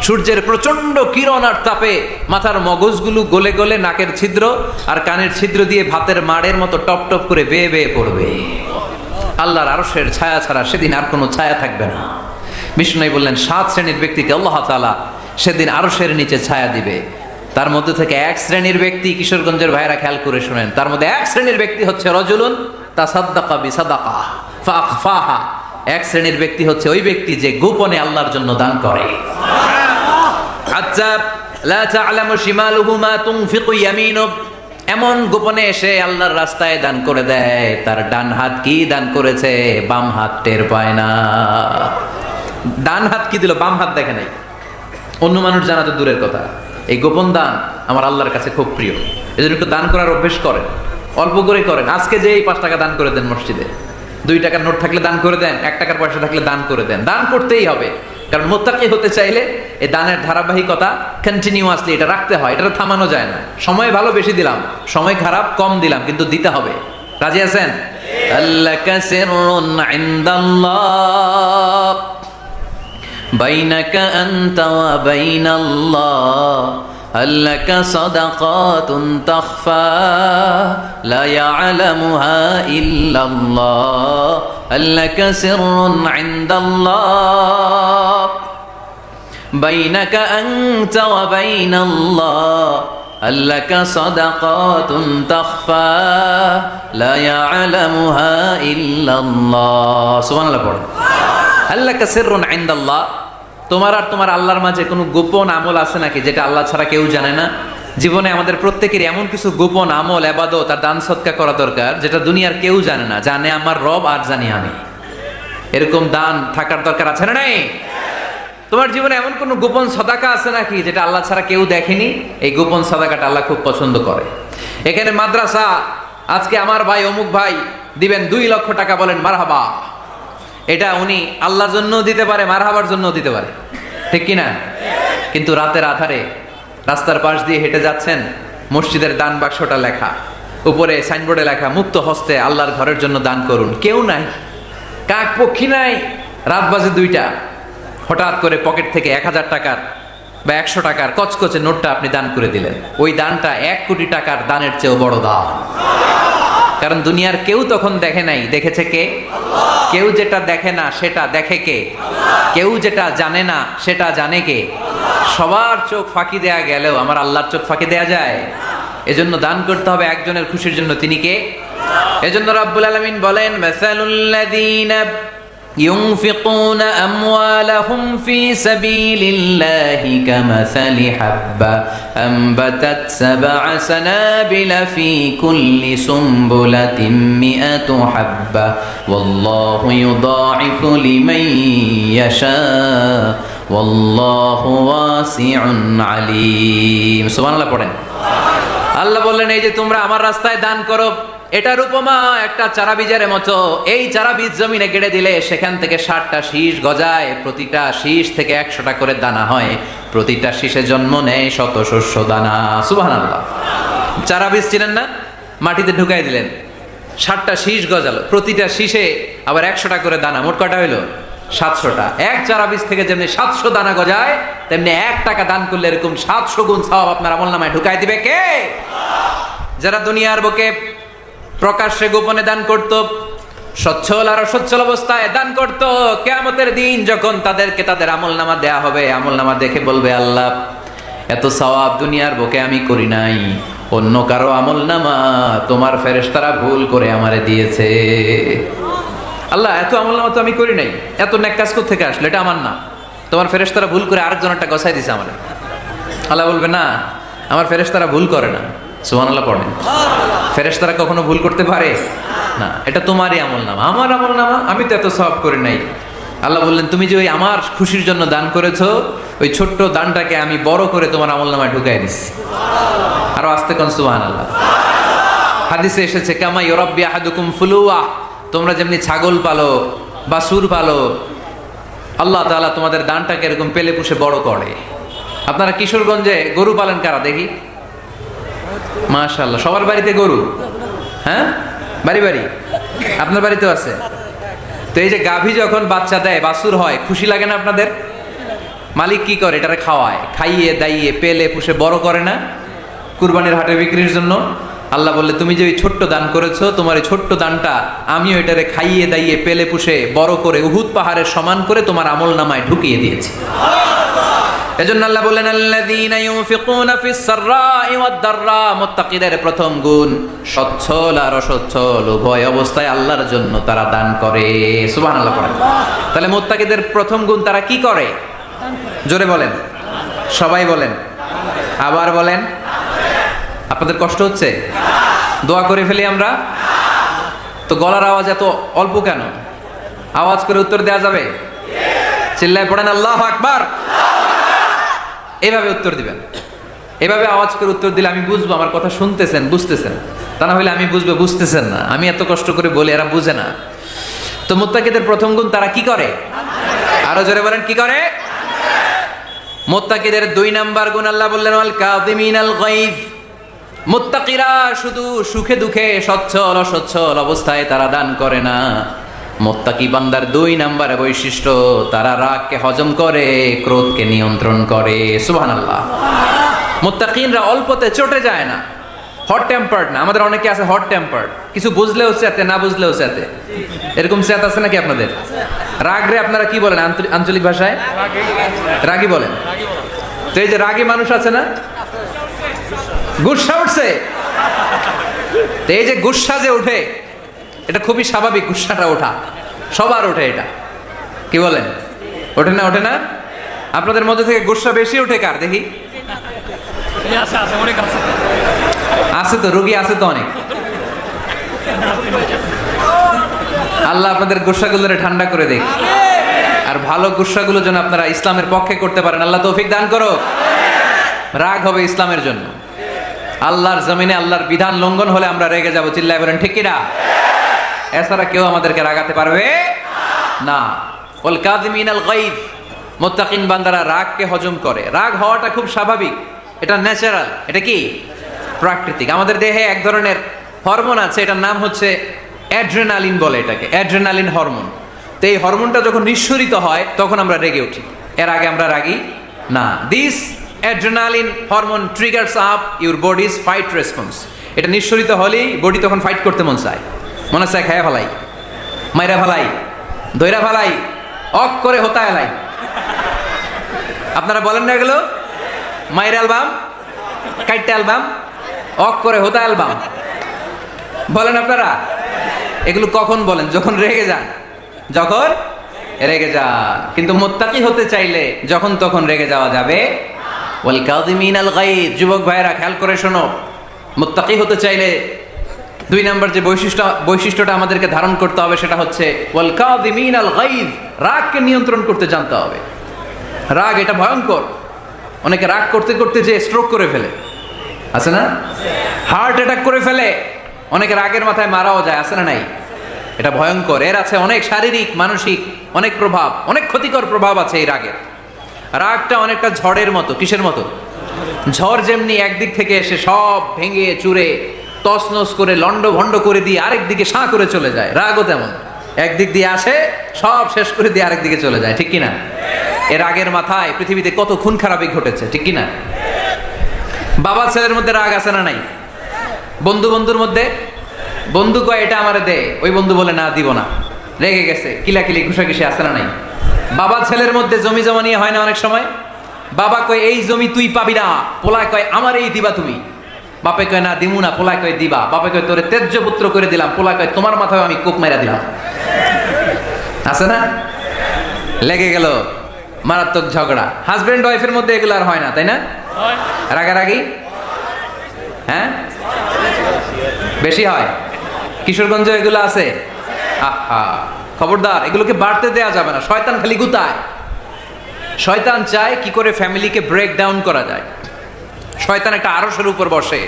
সূর্যের প্রচন্ড কিরণ আর তাপে মাথার মগজগুলো গলে গলে নাকের ছিদ্র আর কানের ছিদ্র দিয়ে ভাতের মাড়ের মতো টপ টপ করে বেয়ে বেয়ে পড়বে। আল্লাহর আরশের ছায়া ছাড়া সেদিন আর কোনো ছায়া থাকবে না। বিষ্ণু বললেন, 7 শ্রেণীর ব্যক্তিকে আল্লাহ তাআলা সেদিন আরশের নিচে ছায়া দিবে। তার মধ্যে থেকে 1 শ্রেণীর ব্যক্তি, কিশোরগঞ্জের ভাইরা খেয়াল করে শুনেন, তার মধ্যে 1 শ্রেণীর ব্যক্তি হচ্ছে রজুলুন তাসাদ্দাকা বিসাদাকা ফাআখফাহা। 1 শ্রেণীর ব্যক্তি হচ্ছে ওই ব্যক্তি যে গোপনে আল্লাহর জন্য দান করে। আচ্ছা, লা তা'লামু শিমালুহু মা তুনফিকু ইয়ামিনু, এমন গোপনে এসে আল্লাহর রাস্তায় দান করে দেয়, তার ডান হাত কি দান করেছে বাম হাত টের পায় না। ডান হাত কি দিল, বাম হাত দেখে নাই। অন্য মানুষ জানা তো দূরের কথা, এই গোপন দান আমার আল্লাহর কাছে খুব প্রিয়। এজন্য একটু দান করার অভ্যেস করেন, অল্প করে করেন। আজকে যে এই 5 টাকা দান করে দেন মসজিদে, 2 টাকার নোট থাকলে দান করে দেন, 1 টাকার পয়সা থাকলে দান করে দেন। দান করতেই হবে, কারণ মুত্তাকি হতে চাইলে এই দানের ধারাবাহিকতা কন্টিনিউয়াসলি এটা রাখতে হয়, এটা থামানো যায় না। সময় ভালো বেশি দিলাম, সময় খারাপ কম দিলাম, কিন্তু দিতে হবে। রাজি আছেন? আল্লাকা সিররুন ইনদাল্লাহ বাইনাকা আনতা ওয়া বাইনাল্লাহ, আল্লাকা সাদাকাতুন তাখফা লা ইয়ালামুহা ইল্লাল্লাহ, আল্লাকা সিররুন ইনদাল্লাহ। বাইনাকা আনতা ওয়া বাইনাল্লাহ আল্লাকা সাদাকাতুন তাখফা লা ইয়ালামুহা ইল্লাল্লাহ। সুবহানাল্লাহ পড়ো। আল্লাকা সিররুন ইনদাল্লাহ, তোমার আর তোমার আল্লাহর মাঝে কোনো গোপন আমল আছে নাকি যেটা আল্লাহ ছাড়া কেউ জানে না? জীবনে আমাদের প্রত্যেকেরই এমন কিছু গোপন আমল, ইবাদত আর দান সদকা করা দরকার যেটা দুনিয়ার কেউ জানে না, জানে আমার রব আর জানি আমি। এরকম দান থাকার দরকার আছে না নাই? তোমার জীবনে এমন কোনো গোপন সাদাকা আছে নাকি যেটা আল্লাহ ছাড়া কেউ দেখেনি? এই গোপন সাদাকাটা আল্লাহ খুব পছন্দ করে। এখানে মাদ্রাসা, আজকে আমার ভাই অমুক ভাই দিবেন 2 লক্ষ টাকা, বলেন মারহাবা। এটা উনি আল্লাহর জন্য দিতে পারে, মারহাবার জন্য দিতে পারে, ঠিক কিনা? কিন্তু রাতের আধারে রাস্তার পাশ দিয়ে হেঁটে যাচ্ছেন, মসজিদের দান বাক্সটা লেখা, উপরে সাইনবোর্ডে লেখা মুক্ত হস্তে আল্লাহর ঘরের জন্য দান করুন। কেউ নাই, কাক পক্ষী নাই, রাত বাজে 2টা, হঠাৎ করে পকেট থেকে 1000 টাকার বা 100 টাকার কচকচে নোটটা আপনি দান করে দিলেন। ওই দানটা 1 কোটি টাকার দানের চেয়েও বড় দান। কারণ দুনিয়ার কেউ তখন দেখে নাই, দেখেছে কে? কেউ যেটা দেখে না সেটা দেখে কে? কেউ যেটা জানে না সেটা জানে কে? সবার চোখ ফাঁকি দেয়া গেলেও আমার আল্লাহর চোখ ফাঁকি দেয়া যায়? এজন্য দান করতে হবে একজনের খুশির জন্য, তিনি কে? এজন্য রাব্বুল আলামিন বলেন, মাসালুল্লাযীনা ينفقون أموالهم في سبيل الله كمثل حبة أنبتت 7 سنابل في كل سنبلة 100 حبة والله يضاعف لمن يشاء والله واسع عليم। সুবহানাল্লাহ পড়েন। আল্লাহ বললেন, এই যে তোমরা আমার রাস্তায় দান করো, এটার উপমা একটা চারা বীজের মতো। এই চারা বীজ জমিনে গেড়ে দিলে সেখান থেকে 60টা শীষ গজায়, প্রতিটা শীষ থেকে 100টা করে দানা হয়, প্রতিটা শীষে জন্ম নেয় শত শস্য দানা। সুবহানাল্লাহ। চারা বীজ ছিলেন না, মাটিতে ঢুকাই দিলেন, 60টা শীষ গজালো, প্রতিটা শীষে আবার 100টা করে দানা, মোট কটা হইলো? 700টা। এক চারা বীজ থেকে যেমনি 700 দানা গজায়, তেমনি 1 টাকা দান করলে এরকম 700 গুণ সওয়াব আপনার আমলনামায় ঢুকাই দিবে কে? যারা দুনিয়ার বুকে প্রকাশ্যে গোপনে দান করত, সচ্ছল আর অসচ্ছল অবস্থায় দান করত, কিয়ামতের দিন যখন তাদেরকে তাদের আমলনামা দেয়া হবে, আমলনামা দেখে বলবে, আল্লাহ এত সওয়াব দুনিয়ার বুকে আমি করি নাই, অন্য কারো আমলনামা তোমার ফেরেশতারা ভুল করে আমারে দিয়েছে। আল্লাহ এত আমলনামা তো আমি করি নাই, এত নেক কাজ কোত্থেকে আসলো? এটা আমার না, তোমার ফেরেশতারা ভুল করে আরেকজনেরটা গছাই দিয়েছে আমারে। আল্লাহ বলবে, না, আমার ফেরেশতারা ভুল করে না। সুবহানাল্লাহ পড়েন। ফেরেশতারা কখনো ভুল করতে পারে না, এটা তোমারই আমলনামা, আমার আমলনামা, আমি তো এত সওয়াব করি নাই। আল্লাহ বললেন, তুমি যে ওই আমার খুশির জন্য দান করেছো, ওই ছোট্ট দানটাকে আমি বড় করে তোমার আমলনামায় ঢুকাই দিচ্ছি। আরো আস্তে কোন সুবহানাল্লাহ। হাদিসে এসেছে, কামা ইউরাব্বি আহাদুকুম ফুলুয়া, তোমরা যেমনি ছাগল পালো, বাছুর পালো, আল্লাহ তাআলা তোমাদের দানটাকে এরকম পেলে পুষে বড় করে। আপনারা কিশোরগঞ্জে গরু পালেন কারা দেখি? মাশাআল্লাহ, সবার বাড়িতে গরু? হ্যাঁ, বাড়ি বাড়ি। আপনার বাড়িতেও আছে? তো এই যে গাভী যখন বাচ্চা দেয়, বাছুর হয়, খুশি লাগে না আপনাদের? মালিক কি করে? এটারে খাওয়ায়, খাইয়ে দাইয়ে পেলে পুষে বড় করে না, কুরবানির হাটে বিক্রির জন্য। আল্লাহ বললে, তুমি যে ওই ছোট্ট দান করেছো, তোমার এই ছোট্ট দানটা আমি ওইটারে খাইয়ে দাইয়ে পেলে পুষে বড় করে উহুদ পাহাড়ের সমান করে তোমার আমলনামায় ঢুকিয়ে দিয়েছি। এজন্য আল্লাহ বলেন, আল্লাযীনা ইউনফিকুনা ফিস সাররাই ওয়াদ দাররা, মুত্তাকিদের প্রথম গুণ সচ্ছল আর অসচ্ছল উভয় অবস্থায় আল্লাহর জন্য তারা দান করে। সুবহানাল্লাহ পড়েন। তাহলে মুত্তাকিদের প্রথম গুণ, তারা কি করে? জোরে বলেন, সবাই বলেন, আবার বলেন। আপনাদের কষ্ট হচ্ছে? দোয়া করে ফেলি আমরা তো। গলার আওয়াজ এত অল্প কেন? আওয়াজ করে উত্তর দেওয়া যাবে? চিল্লায় পড়েন আল্লাহু আকবার। এভাবে উত্তর দিবেন, এভাবে আওয়াজ করে উত্তর দিলে আমি বুঝবো আমার কথা শুনতেছেন, বুঝতেছেন। তা না হলে আমি বুঝবো বুঝতেছেন না, আমি এত কষ্ট করে বলি, এরা বুঝে না। তো মুত্তাকিদের প্রথম গুণ, তারা কি করে? আরো জোরে বলেন, কি করে? মুত্তাকিদের 2 নাম্বার গুণ আল্লাহ বললেন, ওয়াল কাযিমিনাল গায়জ। মুত্তাকিরা শুধু সুখে দুঃখে সচ্ছল অসচ্ছল অবস্থায় তারা দান করে না। মুত্তাকি বান্দার 2 নাম্বার বৈশিষ্ট্য, তারা রাগকে হজম করে, ক্রোধকে নিয়ন্ত্রণ করে। সুবহানাল্লাহ। মুত্তাকিনরা অল্পতে চটে যায় না, হট টেম্পার্ড না, আমাদের অনেকে আছে হট টেম্পার্ড, কিছু বুঝলেও চেতে, না বুঝলেও চেতে, এরকম চেত আছে নাকি আপনাদের? রাগ রে আপনারা কি বলেন আঞ্চলিক ভাষায়? রাগী বলেন। তো এই যে রাগী মানুষ আছে না, গুসা উঠছে, তো এই যে গুসা যে উঠে, এটা খুবই স্বাভাবিক, গুসাটা ওঠা সবার ওঠে, এটা কি বলেন? ওঠে না? ওঠে না? আপনাদের মধ্যে থেকে গুসা বেশি ওঠে কার দেখি? আছে তো, রোগী আছে তো অনেক। আল্লাহ আপনাদের গুসাগুলোরে ঠান্ডা করে দেখ, আর ভালো গুসাগুলো যেন আপনারা ইসলামের পক্ষে করতে পারেন, আল্লাহ তৌফিক দান করো। রাগ হবে ইসলামের জন্য, আল্লাহর জমিনে আল্লাহর বিধান লঙ্ঘন হলে আমরা রেগে যাব, চিল্লায় বলেন ঠিক কিনা? এছাড়া কেউ আমাদেরকে রাগাতে পারবে না। ওয়াল কাযিমিনাল গায়ব, মুত্তাকিন বান্দারা রাগকে হজম করে। রাগ হওয়াটা খুব স্বাভাবিক, এটা ন্যাচারাল, এটা কি প্রাকৃতিক। আমাদের দেহে এক ধরনের হরমোন আছে, এটার নাম হচ্ছে অ্যাড্রেনালিন বলে এটাকে, অ্যাড্রেনালিন হরমোন। তো এই হরমোনটা যখন নিঃসরিত হয় তখন আমরা রেগে উঠি, এর আগে আমরা রাগি না। This adrenaline hormone triggers up your bodies fight response. এটা নিঃসরিত হলেই বডি তখন ফাইট করতে মন চায়, মনে চায় খায়া ফেলাই, মাইরা ফেলাই, দইরা ফেলাই, অক করে হতা এলাই। আপনারা বলেন না এগুলো? মাইরা অ্যালবাম, কাইটটা অ্যালবাম, অক করে হতা অ্যালবাম বলেন আপনারা? এগুলো কখন বলেন? যখন রেগে যান, যখন রেগে যান। কিন্তু মুত্তাকি হতে চাইলে যখন তখন রেগে যাওয়া যাবে। ওয়াল কাযিমিনাল গায়ব, যুবক ভাইরা খেয়াল করে শোনো, মুত্তাকি হতে চাইলে 2 নম্বর যে বৈশিষ্ট্যটা আমাদেরকে ধারণ করতে হবে সেটা হচ্ছে ওয়াল কাযিমিনাল গায়ব, রাগকে নিয়ন্ত্রণ করতে জানতে হবে। রাগ এটা ভয়ঙ্কর, অনেকে রাগ করতে করতে যে স্ট্রোক করে ফেলে, আছে না? হার্ট অ্যাটাক করে ফেলে, অনেকে রাগের মাথায় মারাও যায়, আছে না নাই? এটা ভয়ঙ্কর। এর আছে অনেক শারীরিক মানসিক অনেক প্রভাব, অনেক ক্ষতিকর প্রভাব আছে এই রাগের। রাগটা অনেকটা ঝড়ের মতো। কিসের মতো? ঝড় যেমনি একদিক থেকে এসে সব ভেঙে চুরে তছনছ করে লন্ড ভন্ড করে দিয়ে আরেক দিকে সাঁ করে চলে যায়, রাগও তেমন, একদিক দিয়ে আসে সব শেষ করে দিয়ে আরেক দিকে চলে যায়, ঠিক কিনা? এর রাগের মাথায় পৃথিবীতে কত খুন খারাপি ঘটেছে, ঠিক কিনা? বাবা ছেলের মধ্যে রাগ আছে না নাই? বন্ধু বন্ধুর মধ্যে, বন্ধু কয় এটা আমারে দে, ওই বন্ধু বলে না দিব না, রেগে গেছে, কিলাকিলি ঘুষাঘুষি আছে না নাই? বাবা ছেলের মধ্যে জমি জমা নিয়ে হয় না অনেক সময়? বাবা কয় এই জমি তুই পাবি না, পোলায় কয় আমার এই দিবা তুমি, বাপে কয় না দিমু না, পোলায় কয় দিবা, বাপে কয় তোরে তেজ্য পুত্র করে দিলাম, পোলায় কয় তোমার মাথায় আমি কোপ মাইরা দিলাম, আছে না? লেগে গেল, মারাত্মক ঝগড়া। হাজবেন্ড ওয়াইফের মধ্যে এগুলো আর হয় না, তাই না? রাগারাগি হ্যাঁ বেশি হয়। কিশোরগঞ্জে এগুলো আছে, আহা খবরদার, এগুলোকে বাড়তে দেয়া যাবে না। শয়তান খালি গুতায়, শয়তান চায় কি করে ফ্যামিলিকে ব্রেক ডাউন করা যায়। শয়তান একটা আরশের উপর বসে,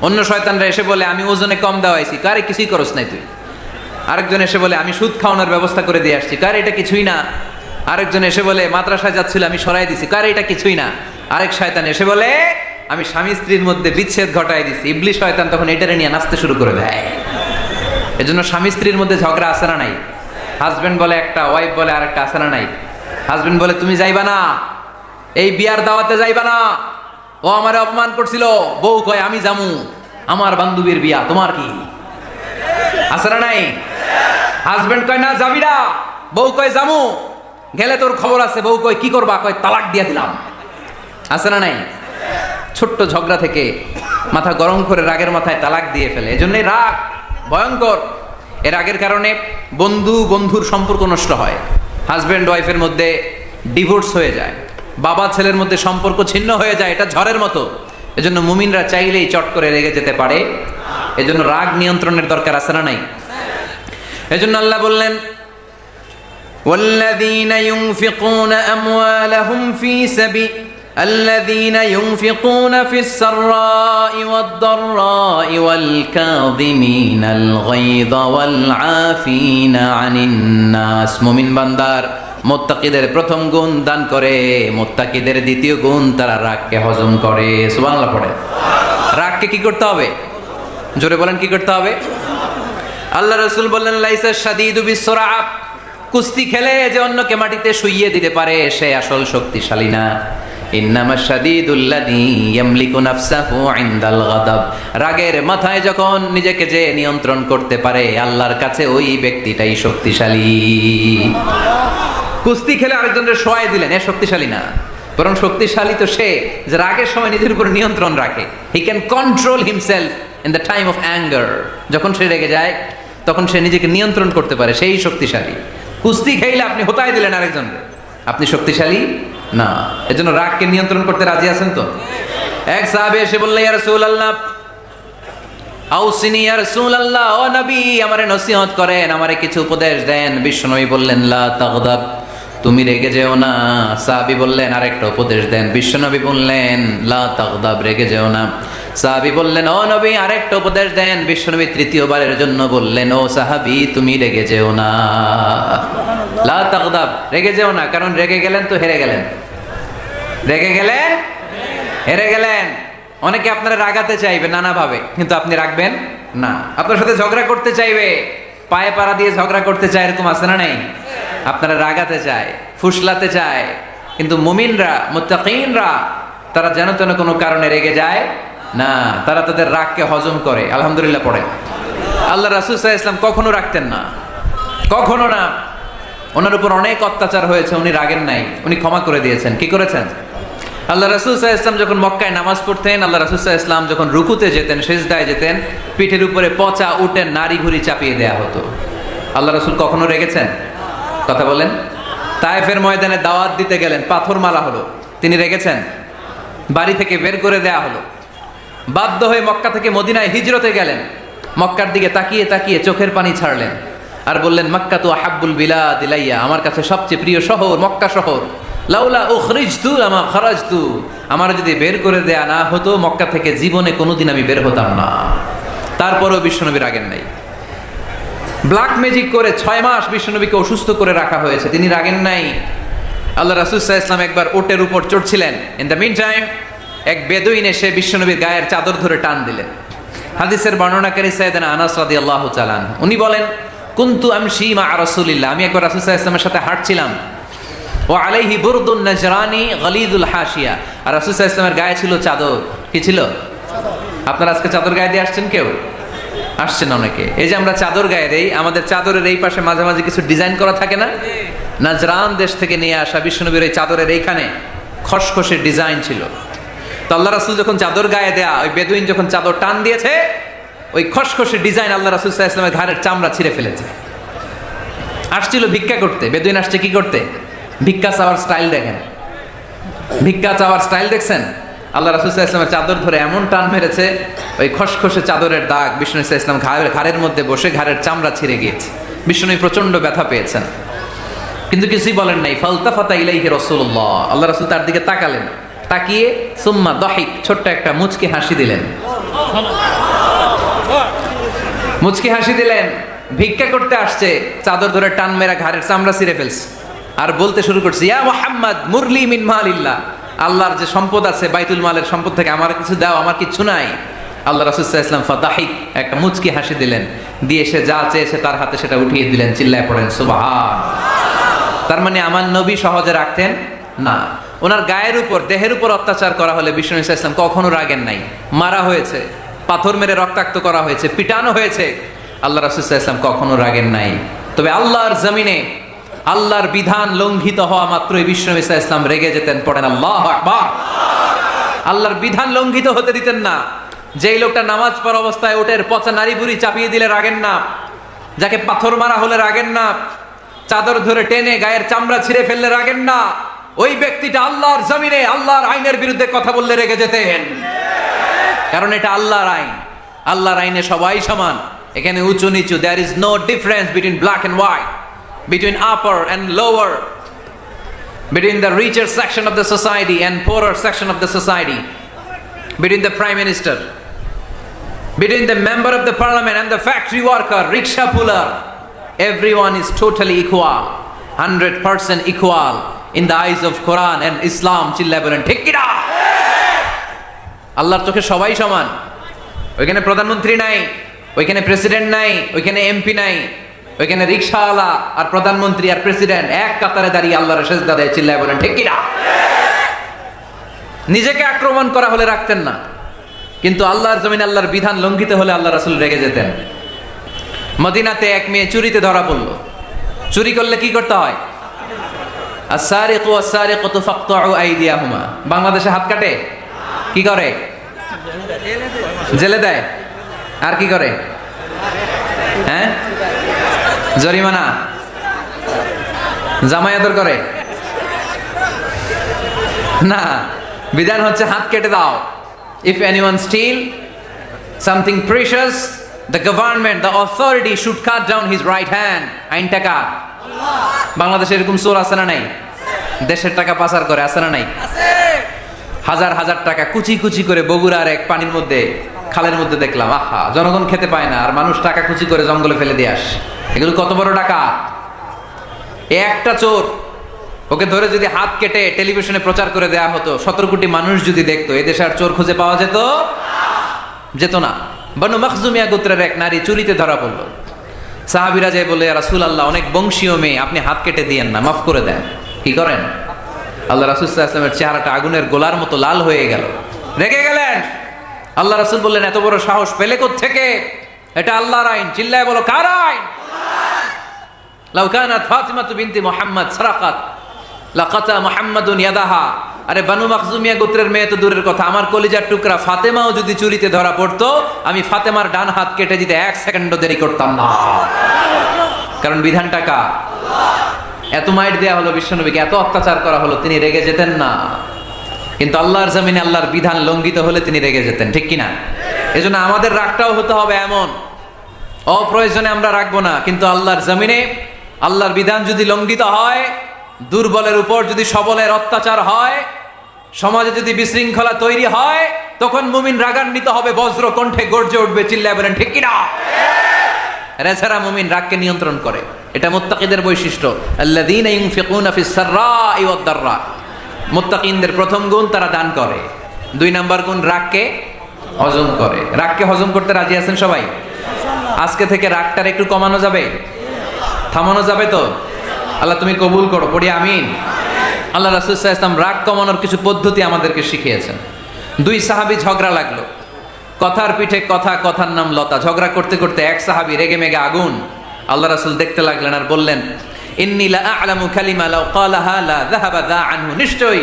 অন্য শয়তানরা এসে বলে আমি ওজনে কম দেওয়াইছি, কারে কিছুই করস নাই তুই। আরেকজন এসে বলে আমি সুদ খাওয়ানোর ব্যবস্থা করে দিয়ে আসছি, কারে এটা কিছুই না। আরেকজন এসে বলে মাদ্রাসায় যাচ্ছিল আমি সরাই দিছি, কারে এটা কিছুই না। আরেক শয়তান এসে বলে আমি স্বামী স্ত্রীর মধ্যে বিচ্ছেদ ঘটাই দিছি। ইবলিশ শয়তান তখন এটারে নিয়ে নাচতে শুরু করে দেয়। এজন্য স্বামী স্ত্রীর মধ্যে ঝগড়া আছে না নাই? হাজবেন্ড বলে একটা, ওয়াইফ বলে আরেকটা, আছে না নাই? হাজবেন্ড বলে তুমি যাইবা না, এই বিয়ার দাওয়াতে যাইবা না, ও আমারে অপমান করছিল। বউ কয় আমি যামু, আমার বান্ধবীর বিয়া, তোমার কি? আছে না নাই? হাজবেন্ড কয় না যাবি না, বউ কয় যামু, গেলে তোর খবর আছে। বউ কয় কি করবা? কয় তালাক দিয়া দিলাম, আছে না নাই? ছোট্ট ঝগড়া থেকে মাথা গরম করে রাগের মাথায় তালাক দিয়ে ফেলে। এজন্যই রাগ ভয়ঙ্কর। এর রাগের কারণে বন্ধু বন্ধুর সম্পর্ক নষ্ট হয়, হাজব্যান্ড ওয়াইফের মধ্যে ডিভোর্স হয়ে যায়, বাবা ছেলের মধ্যে সম্পর্ক ছিন্ন হয়ে যায়। এটা ঝড়ের মতো। এজন্য মুমিনরা চাইলেই চট করে রেগে যেতে পারে। এজন্য রাগ নিয়ন্ত্রণের দরকার আছে না নাই? এজন্য আল্লাহ বললেন والذين ينفقون أموالهم في سبيل الذين ينفقون في السراء والضراء والكاظمين الغيظ والعافين عن الناس। মুমিন বান্দার মুত্তাকিদের প্রথম গুণ দান করে, মুত্তাকিদের দ্বিতীয় গুণ তারা রাগকে হজম করে। সুবহানাল্লাহ পড়ে। রাগকে কি করতে হবে? জোরে বলেন কি করতে হবে? আল্লাহ রাসূল বললেন লাইসা শাদীদু বিসরাআ, কুস্তি খেলে যে অন্যকে মাটিতে শুইয়ে দিতে পারে সে আসল শক্তিশালী না। ইন্নামা শাদীদুল্লাযী ইয়ামলিকু নাফসাহু ইনদাল গাদাব। রাগের মাথায় যখন নিজেকে যে নিয়ন্ত্রণ করতে পারে, আল্লাহর কাছে ওই ব্যক্তিটাই শক্তিশালী। কুস্তি খেলে আরেকজনের শোয়াই দিলেন, এ শক্তিশালী না, বরং শক্তিশালী তো সে যে রাগের সময় নিজের উপর নিয়ন্ত্রণ রাখে। He can control himself in the time of anger. যখন সে রেগে যায় তখন সে নিজেকে নিয়ন্ত্রণ করতে পারে, সেই শক্তিশালী। কুস্তি খেলে আপনি হোতায় দিলেন আরেকজনকে, আপনি শক্তিশালী না। এজন্য রাগকে নিয়ন্ত্রণ করতে রাজি আছেন তো? এক সাহাবী এসে বললেন, ইয়া রাসূলুল্লাহ আউসিনি ইয়া রাসূলুল্লাহ, ও নবী আমারে নসিহত করেন, আমারে কিছু উপদেশ দেন। বিশ্বনবী বললেন, লা তাগদাব, তুমি রেগে যেও না। সাহাবী বললেন, আরেকটা উপদেশ দেন। বিশ্বনবী বললেন, লা তাগদাব, রেগে যেও না। সাহাবী বললেন, ও নবী আরেকটা উপদেশ দেন। বিশ্বনবী তৃতীয়বারের জন্য বললেন, ও সাহাবী তুমি রেগে যেও না, লা তাগদাব, রেগে যেও না। কারণ রেগে গেলেন তো হেরে গেলেন, রেগে গেলেন হেরে গেলেন। অনেকে আপনারা রাগাতে চাইবে নানাভাবে, কিন্তু আপনি রাখবেন না। আপনার সাথে ঝগড়া করতে চাইবে, পায়ে পাড়া দিয়ে ঝগড়া করতে চায়, এরকম আছে না নাই? আপনারা রাগাতে চায়, ফুসলাতে চায়, কিন্তু মুমিনরা, মুত্তাকিনরা তারা যেন তেন কোনো কারণে রেগে যায় না, তারা তাদের রাগকে হজম করে। আলহামদুলিল্লাহ পড়ে। আল্লাহ রাসূল সাল্লাল্লাহু আলাইহি ওয়াসাল্লাম কখনো রাখতেন না, কখনো না। ওনার উপর অনেক অত্যাচার হয়েছে, উনি রাগেন নাই, উনি ক্ষমা করে দিয়েছেন। কি করেছেন? আল্লাহ রাসূল সাল্লাল্লাহু আলাইহি ওয়াসাল্লাম যখন মক্কায় নামাজ পড়তেন, আল্লাহ রাসূল সাল্লাল্লাহু আলাইহি ওয়াসাল্লাম যখন রুকুতে যেতেন, সিজদায় যেতেন, পিঠের উপরে পচা উটের নাড়ি ভুঁড়ি চাপিয়ে দেয়া হতো। আল্লাহ রাসূল কখনো রেগেছেন? কথা বলেন। তায়েফের ময়দানে দাওয়াত দিতে গেলেন, পাথর মারা হলো, তিনি রেগেছেন? বাড়ি থেকে বের করে দেয়া হলো, বাধ্য হয়ে মক্কা থেকে মদিনায় হিজরতে গেলেন। মক্কার দিকে তাকিয়ে তাকিয়ে চোখের পানি ছাড়লেন আর বললেন, মক্কা তো আহাব্বুল বিলাদ ইলাইয়া, আমার কাছে সবচেয়ে প্রিয় শহর মক্কা শহর। লাউলা উখরিজতু লামা খারাজতু, আমার যদি বের করে দেয়া না হতো মক্কা থেকে জীবনে কোনোদিন আমি বের হতাম না। তারপরেও বিশ্বনবী রাগেন নাই। ব্ল্যাক ম্যাজিক করে 6 মাস বিশ্বনবীকে অসুস্থ করে রাখা হয়েছে, তিনি রাগেন নাই। আল্লাহ রাসূল সাল্লাল্লাহু আলাইহি ওয়াসাল্লাম একবার উটের উপর চড়ছিলেন। ইন দ্য মিন টাইম এক বেদুইন এসে বিশ্বনবীর গায়ের চাদর ধরে টান দিলেন। হাদিসের বর্ণনাকারী সাইয়েদনা আনাস রাদিয়াল্লাহু তাআলা আনহু, উনি বলেন, কুনতু আমশি মা রাসূলিল্লাহ, আমি একবার রাসূল সাল্লাল্লাহু আলাইহি ওয়াসাল্লামের সাথে হাঁটছিলাম। ও আলাইহি বুরদুন নাজরানি গলিদুল হাশিয়া, আর রাসূল সাল্লাল্লাহু আলাইহি ওয়াসাল্লামের গায়ে ছিল চাদর। কি ছিল? আপনারা আজকে চাদর গায়ে দিয়ে আসছেন? কেউ আসছেন? অনেকে। এই যে আমরা চাদর গায়ে দেই, আমাদের চাদরের এই পাশে মাঝে মাঝে কিছু ডিজাইন করা থাকে না? নাজরান দেশ থেকে নিয়ে আসা বিশ্বনবীর এই চাদরের এইখানে খসখসে ডিজাইন ছিল। তো আল্লাহ রাসূল যখন চাদর গায়ে দেয়া, ওই বেদুইন যখন চাদর টান দিয়েছে, ওই খসখসে ডিজাইন আল্লাহ রাসূল সাল্লাল্লাহু আলাইহি ওয়াসাল্লামের ঘাড়ের চামড়া ছিঁড়ে ফেলেছে। আসছিল ভিক্ষা করতে, বেদুইন আসছে কি করতে? ভিক্ষা চাওয়ার স্টাইল দেখেন, ভিক্ষা চাওয়ার স্টাইল দেখছেন? আল্লাহ রাসূল সাল্লাল্লাহু আলাইহি ওয়াসাল্লামের চাদর ধরে এমন টান মেরেছে, ওই খসখসে চাদরের দাগ বিষ্ণু সাল্লাল্লাহু আলাইহি ওয়াসাল্লাম ঘাড়ের মধ্যে বসে ঘাড়ের চামড়া ছিঁড়ে গিয়েছে। বিষ্ণু প্রচন্ড ব্যথা পেয়েছেন, কিন্তু কিছুই বলেন নাই। ফালতাফাতা ইলাইহি রাসূলুল্লাহ, আল্লাহ রাসূল তার দিকে তাকালেন, তাকিয়ে সুম্মা দাহিক, ছোট্ট একটা মুচকি হাসি দিলেন। মুচকি হাসি দিলেন। ভিক্ষা করতে আসছে, চাদর ধরে টান মেরা ঘাড়ের চামড়া ছিঁড়ে ফেলছে, আর বলতে শুরু করছে, ইয়া মুহাম্মদ মুরলি মিন মালিল্লাহ, আল্লাহর যে সম্পদ আছে বাইতুল মালের সম্পদ থেকে আমার কিছু দাও, আমার কিছু নাই। আল্লাহ রাসূল সাল্লাল্লাহু আলাইহি ওয়াসাল্লাম ফাদাহিক, একটা মুচকি হাসি দিলেন, দিয়ে সে যা চেয়েছে তার হাতে সেটা উঠিয়ে দিলেন। চিল্লায় পড়েন সুবহান। তার মানে আমার নবী সহজে রাখতেন না। ওনার গায়ের উপর, দেহের উপর অত্যাচার করা হলে বিষ্ণু সাল্লাল্লাহু আলাইহি ওয়াসাল্লাম কখনো রাগেন নাই। মারা হয়েছে, পাথর মেরে রক্তাক্ত করা হয়েছে, পিটানো হয়েছে, আল্লাহ রাসূল সাল্লাল্লাহু আলাইহি ওয়াসাল্লাম কখনো রাগেন নাই। তবে আল্লাহর জমিনে আল্লাহর বিধান লঙ্ঘিত হওয়া মাত্রই বিষ্ণু সাল্লাল্লাহু আলাইহি ওয়াসাল্লাম রেগে যেতেন। পড়েন আল্লাহু আকবার। আল্লাহর বিধান লঙ্ঘিত হতে দিতেন না। যেই লোকটা নামাজ পড়া অবস্থায় উটের পচা নাড়ি ভুঁড়ি চাপিয়ে দিলে রাগেন না, যাকে পাথর মারা হলে রাগেন না, চাদর ধরে টেনে গায়ের চামড়া ছিঁড়ে ফেললে রাগেন না, ওই ব্যক্তিটা আল্লাহর জমিনে আল্লাহর আইনের বিরুদ্ধে কথা বললে রেগে যেতেন। কারণ এটা আল্লাহর আইন, আল্লাহর আইনে সবাই সমান। এখানে উঁচু নিচু, there is no difference between black and white, between upper and lower, between the richer section of the society and poorer section of the society, between the prime minister, between the member of the parliament and the factory worker, rickshaw puller. Everyone is totally equal, 100% equal in the eyes of Quran and Islam. চিল্লায় বলেন ঠিক কি না? আল্লাহর চোখে সবাই সমান। ওইখানে প্রধানমন্ত্রী নাই, ওইখানে প্রেসিডেন্ট নাই, ওইখানে এমপি নাই, ওইখানে রিকশাওয়ালা আর প্রধানমন্ত্রী আর প্রেসিডেন্ট এক কাতারে দাঁড়িয়ে আল্লাহর সেজদা দেয়। চিল্লায় বলেন ঠিক কি না? নিজেকে আক্রমণ করা হলে রাখতেন না, কিন্তু আল্লাহর জমিনে আল্লাহর বিধান লঙ্ঘিত হলে আল্লাহ রাসূল রেগে যেতেন। মদিনাতে এক মেয়ে চুরিতে ধরা পড়লো। চুরি করলে কি করতে হয়? আস-সারিকু ওয়াস-সারিকাতু ফাকতাউ আইদিয়াহুমা। বাংলাদেশে হাত কাটে, কি করে? জেলে দেয়। আর কি করে? হ্যাঁ, জরিমানা, জামাই আদর করে না, বিধান হচ্ছে হাত কেটে দাও। If anyone steal something precious, the government, the authority should cut down his right hand. আইন টাকা। বাংলাদেশে এরকম চোর আছে না নাই? দেশের টাকা পাচার করে, আছে না নাই? হাজার হাজার টাকা কুচি কুচি করে বগুড়ার এক পানির মধ্যে, খালের মধ্যে দেখলাম। আহা, জনগণ খেতে পায় না আর মানুষ টাকা কুচি করে জঙ্গলে ফেলে দিয়ে আসে। এগুলো কত বড় টাকা! একটা চোর, ওকে ধরে যদি হাত কেটে টেলিভিশনে প্রচার করে দেয়া হতো, 17 কোটি মানুষ যদি দেখতো, এই দেশে আর চোর খুঁজে পাওয়া যেত না। বনু মখজুমিয়া গোত্রের এক নারী চুরিতে ধরা পড়লো। সাহাবীরা যায় বলে, ইয়া রাসূলুল্লাহ, অনেক বংশীয় মেয়ে, আপনি হাত কেটে দিয়েন না, মাফ করে দেন। কি করেন? আল্লাহ রাসূল সাল্লাল্লাহু আলাইহি ওয়াসাল্লামের চেহারাটা আগুনের গোলার মতো লাল হয়ে গেল, রেগে গেলেন। আল্লাহ রাসূল বললেন, এত বড় সাহস পেলে কোত্থেকে? এটা আল্লাহর আইন। চিল্লায় বলো, কার আইন? লাউ কানাত ফাতিমাতু বিনতি মুহাম্মদ সারাকাত লাকাতা মুহাম্মাদুন ইয়াদাহা। আরে বানু মাখজুমিয়া গোত্রের মেয়ে তো দূরের কথা, আমার কলিজার টুকরা ফাতেমাও যদি চুরিতে ধরা পড়তো, আমি ফাতেমার ডান হাত কেটে দিতে 1 সেকেন্ডও দেরি করতাম না। কারণ বিধানটা কার? এত মাইট দেয়া হলো বিশ্বনবীকে, এত অত্যাচার করা হলো, তিনি রেগে যেতেন না। কিন্তু আল্লাহর জমিনে আল্লাহর বিধান লঙ্ঘিত হলে তিনি রেগে যেতেন, ঠিক কিনা? এজন্য আমাদের রাগটাও হতে হবে এমন, অপ্রয়োজনে আমরা রাখবো না, কিন্তু আল্লাহর জমিনে আল্লাহর বিধান যদি লঙ্ঘিত হয়, দুর্বলের উপর যদি সবলের অত্যাচার হয়, সমাজে যদি বিশৃঙ্খলা তৈরি হয়, তখন মুমিন রাগান্বিত হবে, বজ্র কণ্ঠে গর্জে উঠবে, চিল্লায় বলেন ঠিক কিনা? এছাড়া মুমিন রাগকে নিয়ন্ত্রণ করে, এটা মুত্তাকিদের বৈশিষ্ট্য। আল্লাযীনা ইউনফিকুনা ফিস সাররাই ওয়াদ দাররা। মুত্তাকিনদের প্রথম গুণ, তারা দান করে। 2 নাম্বার গুণ, রাগকে হজম করে। রাগকে হজম করতে রাজি আছেন সবাই? আজকে থেকে রাগটার একটু কমানো যাবে, থামানো যাবে তো? আল্লাহ তুমি কবুল করো, পড়ি আমিন। আল্লাহ রাসূল সাল্লাল্লাহু আলাইহি ওয়াসাল্লাম রাগ কমানোর কিছু পদ্ধতি আমাদেরকে শিখিয়েছেন। 2 সাহাবী ঝগড়া লাগলো, কথার পিঠে কথা, কথার নাম লতা। ঝগড়া করতে করতে এক সাহাবী রেগে মেগে আগুন। আল্লাহ রাসূল দেখতে লাগলেন আর বললেন, ইন্নী লা আ'লামু কালিমা লাউ ক্বালাহা লা যাহাবা যা আনহু। নিশ্চয়ই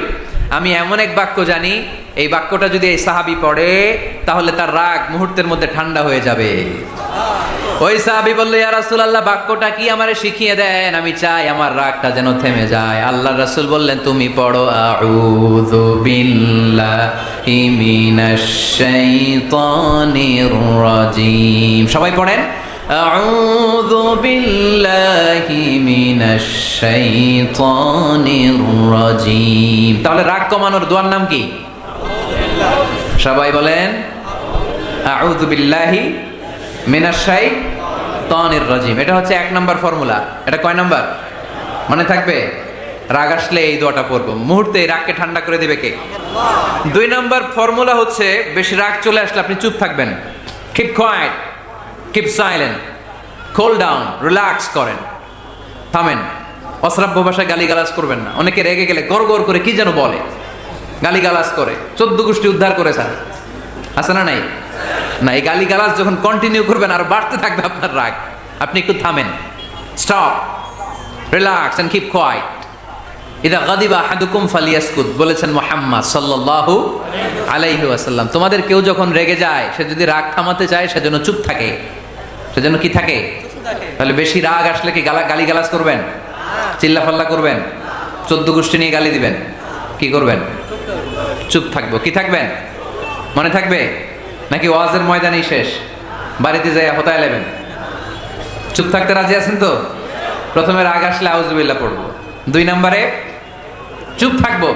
আমি এমন এক বাক্য জানি, এই বাক্যটা যদি এই সাহাবী পড়ে, তাহলে তার রাগ মুহূর্তের মধ্যে ঠান্ডা হয়ে যাবে। ওই সাহাবী বলল, ইয়া রাসূলুল্লাহ, বাক্যটা কি আমারে শিখিয়ে দেন, আমি চাই আমার রাগটা যেন থেমে যায়। আল্লাহর রাসূল বললেন, তুমি পড়ো, আউযু বিল্লাহি মিনাশ শাইতানির রাজীম। সবাই পড়েন, আউযু বিল্লাহি মিনাশ শাইতানির রাজীম। তাহলে রাগ কমানোর দোয়ার নাম কি? সবাই বলেন, আউযু বিল্লাহি মিনাশ শাইতানির রাজীম। এটা হচ্ছে 1 নাম্বার ফর্মুলা। এটা কয় নাম্বার মনে থাকবে? রাগ আসলে এই দোয়াটা পড়বো, মুহূর্তে রাগকে ঠান্ডা করে দিবে কে? 2 নাম্বার ফর্মুলা হচ্ছে, বেশি রাগ চলে আসলে আপনি চুপ থাকবেন। Keep quiet, keep silent, cool down, relax করেন, থামেন। অশ্রাব্য ভাষায় গালিগালাজ করবেন না। অনেকে রেগে গেলে গড় গড় করে কি যেন বলে, গালিগালাজ করে, 14 গোষ্ঠী উদ্ধার করে স্যার, আছে না নাই? না, এই গালিগালাজ যখন কন্টিনিউ করবেন আর বাড়তে থাকবে আপনার রাগ। আপনি একটু থামেন, stop, relax and keep quiet. ইদা গাদিবা আহাদুকুম ফালিয়াসকুত, বলেছেন মুহাম্মদ সাল্লাল্লাহু আলাইহি ওয়াসাল্লাম। তোমাদের কেউ যখন রেগে যায়, সে যদি রাগ থামাতে চায়, সেজন্য চুপ থাকে, সেজন্য কি থাকে? তাহলে বেশি রাগ আসলে কি গালিগালাজ করবেন, চিল্লাফাল্লা করবেন, 14 গোষ্ঠী নিয়ে গালি দিবেন? কি করবেন? চুপ থাকবো। কি থাকবেন? মনে থাকবে নাকি ওয়াজের ময়দানেই শেষ, বাড়িতে যাই হতায় নেবেন? চুপ থাকতে রাজি আছেন তো? প্রথমে রাগ আসলে আউযুবিল্লাহ পড়বো, 2 নম্বরে চুপ থাকবো,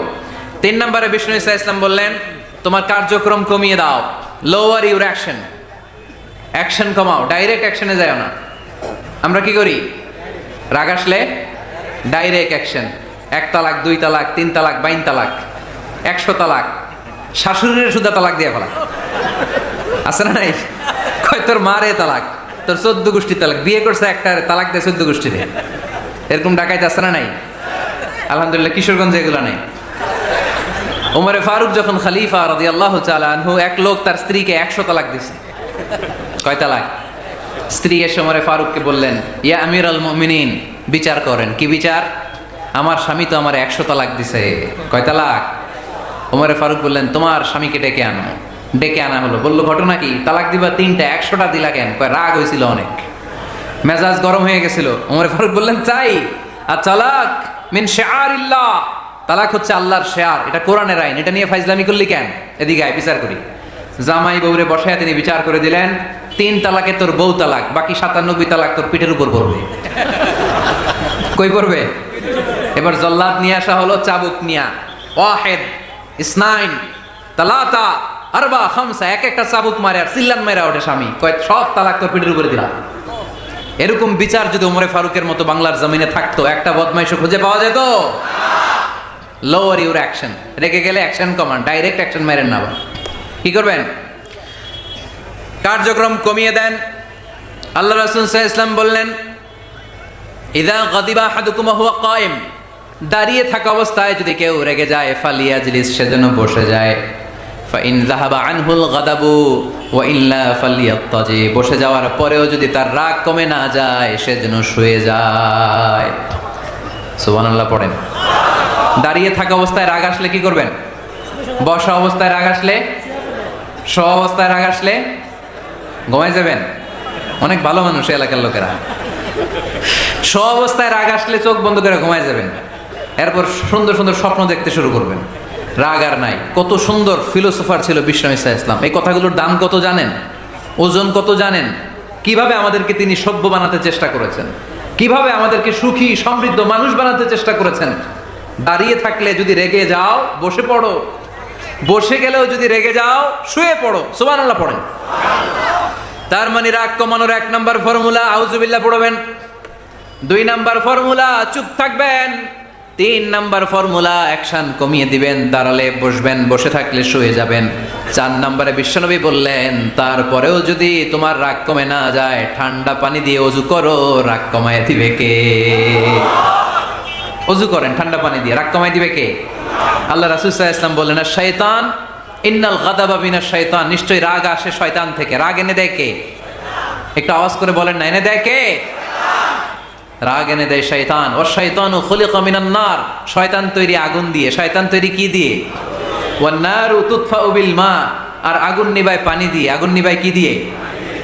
3 নম্বরে বিষ্ণু ঈসা ইসলাম বললেন, তোমার কার্যক্রম কমিয়ে দাও, লোয়ার ইউর অ্যাকশন, অ্যাকশন কমাও, ডাইরেক্ট অ্যাকশনে যাও না। আমরা কি করি? রাগ আসলে ডাইরেক্ট অ্যাকশন, 1 তালাক, 2 তালাক, 3 তালাক, 22 তালাক, 100 তালাক, শাশুড়ির সুদা তালাক দিয়ে ফেলা, আছে না নাই? কয় তোর মারে তালাক, তোর 14 গোষ্ঠী তালাক, বিয়ে করছে একটা, তালাক দিয়ে 14 গোষ্ঠী দিয়ে, এরকম ডাকাইতে আছে না নাই? আলহামদুলিল্লাহ কিশোরগঞ্জে এগুলো নাই। ওমরে ফারুক যখন খলিফা রাদিয়াল্লাহু তাআলা আনহু, এক লোক তার স্ত্রীকে 100 তালাক দিছে। কয় তালাক? স্ত্রী এসে ওমরে ফারুককে বললেন, ইয়া আমিরুল মুমিনিন, বিচার করেন। কি বিচার? আমার স্বামী তো আমার 100 তালাক দিছে। কয় তালাক? ওমরে ফারুক বললেন, তোমার স্বামীকে ডেকে আনো। ডেকে আনা হলো। বললো, ঘটনা কি? তালাক দিবা 3টা, 100টা দিলা কেন? কয়, রাগ হয়েছিল অনেক, মেজাজ গরম হয়ে গেছিল। ওমরে ফারুক বললেন, চাই আর তালাক মিন শিআরিল্লাহ, তালাক হচ্ছে আল্লাহর শেয়ার, এটা কোরআনের আইন, এটা নিয়ে ফাইজলামি করলি কেন? এদিকে আয়, বিচার করি। জামাই বউরে বসায় তিনি বিচার করে দিলেন, 3 তালাকে তোর বউ তালাক, বাকি 97 তালাক তোর পিঠের উপর পড়বে। কই পড়বে? এবার জল্লাদ নিয়ে আসা হলো, চাবুক নিয়া, ওয়াহিদ ইসনাইন তালাতা আরবা খামসা, এক একটা চাবুক মারে আর চিল্লান মেরা ওঠে স্বামী, কয় সব তালাক তোর পিঠের উপরে দিলাম। এরকম বিচার যদি ওমরে ফারুকের মতো বাংলার জমিনে থাকতো, একটা বদমাইশও খুঁজে পাওয়া যেত? লোয়ার ইউর অ্যাকশন, রেগে গেলে অ্যাকশন কমান্ড, ডাইরেক্ট অ্যাকশন মেরেন না। কি করবেন? কার্যক্রম কমিয়ে দেন। আল্লাহ রাসূল সাল্লাল্লাহু আলাইহি ওয়াসাল্লাম বললেন, ইযা গাদিবা আহাদুকুম হুয়া কায়েম, দাঁড়িয়ে থাকা অবস্থায় যদি কেউ রেগে যায়, ফালিয়াজলিস, সেজন্য বসে যায়। ফাইন যাহাবা আনহুল গাদাবু ওয়া ইল্লা ফালিয়াত্তাজি, বসে যাওয়ার পরেও যদি তার রাগ কমে না যায়, সেজন্য শুয়ে যায়। সুবহানাল্লাহ পড়েন। দাঁড়িয়ে থাকা অবস্থায় রাগ আসলে কি করবেন? বসা অবস্থায় রাগ আসলে, শোয়া অবস্থায় রাগ আসলে ঘুমায় যাবেন। অনেক ভালো মানুষ এলাকার লোকেরা। শোয়া অবস্থায় রাগ আসলে চোখ বন্ধ করে ঘুমায় যাবেন। এরপর সুন্দর সুন্দর স্বপ্ন দেখতে শুরু করবেন। রাগ আর নাই। কত সুন্দর ফিলোসোফার ছিল বিশ্বনবী সাল্লাল্লাহু আলাইহি ওয়াসাল্লাম। এই কথাগুলোর দাম কত জানেন? ওজন কত জানেন? কিভাবে আমাদেরকে তিনি সভ্য বানাতে চেষ্টা করেছেন, কিভাবে আমাদেরকে সুখী সমৃদ্ধ মানুষ বানাতে চেষ্টা করেছেন। দাঁড়িয়ে থাকলে যদি রেগে যাও, বসে পড়ো। বসে গেলেও যদি রেগে যাও, শুয়ে পড়ো। সুবহানাল্লাহ পড়েন। তার মানে রাগ কমানোর 1 নাম্বার ফর্মুলা আউযুবিল্লাহ পড়বেন, 2 নাম্বার ফর্মুলা চুপ থাকবেন, 3 নাম্বার ফর্মুলা অ্যাকশন কমিয়ে দিবেন, দাঁড়ালে বসবেন, বসে থাকলে শুয়ে যাবেন। 4 নাম্বারে বিশ্বনবী বললেন, তারপরেও যদি তোমার রাগ কমে না যায়, ঠান্ডা পানি দিয়ে ওযু করো, রাগ কমায় দিবে কে? ওযু করেন ঠান্ডা পানি দিয়ে, রাগ কমায় দিবে কে? আল্লাহ রাসূল সাল্লাল্লাহু আলাইহি ওয়াসাল্লাম বললেন, শাইতান ইন্নাল গাদাবা মিনাশ শাইতান, নিশ্চয়ই রাগ আসে শয়তান থেকে। রাগ এনে দেয় কে? একটু আওয়াজ করে বলেন না, এনে দেয় কে? রাগ এনে দেয় শয়তান। ওয়া শাইতানু খুলিকা মিনান নার, শয়তান তৈরি আগুন দিয়ে। শয়তান তৈরি কি দিয়ে? ওয়ান নারু তুতফাউ বিল মা, আর আগুন নিভায় পানি দিয়ে। আগুন নিভায় কি দিয়ে?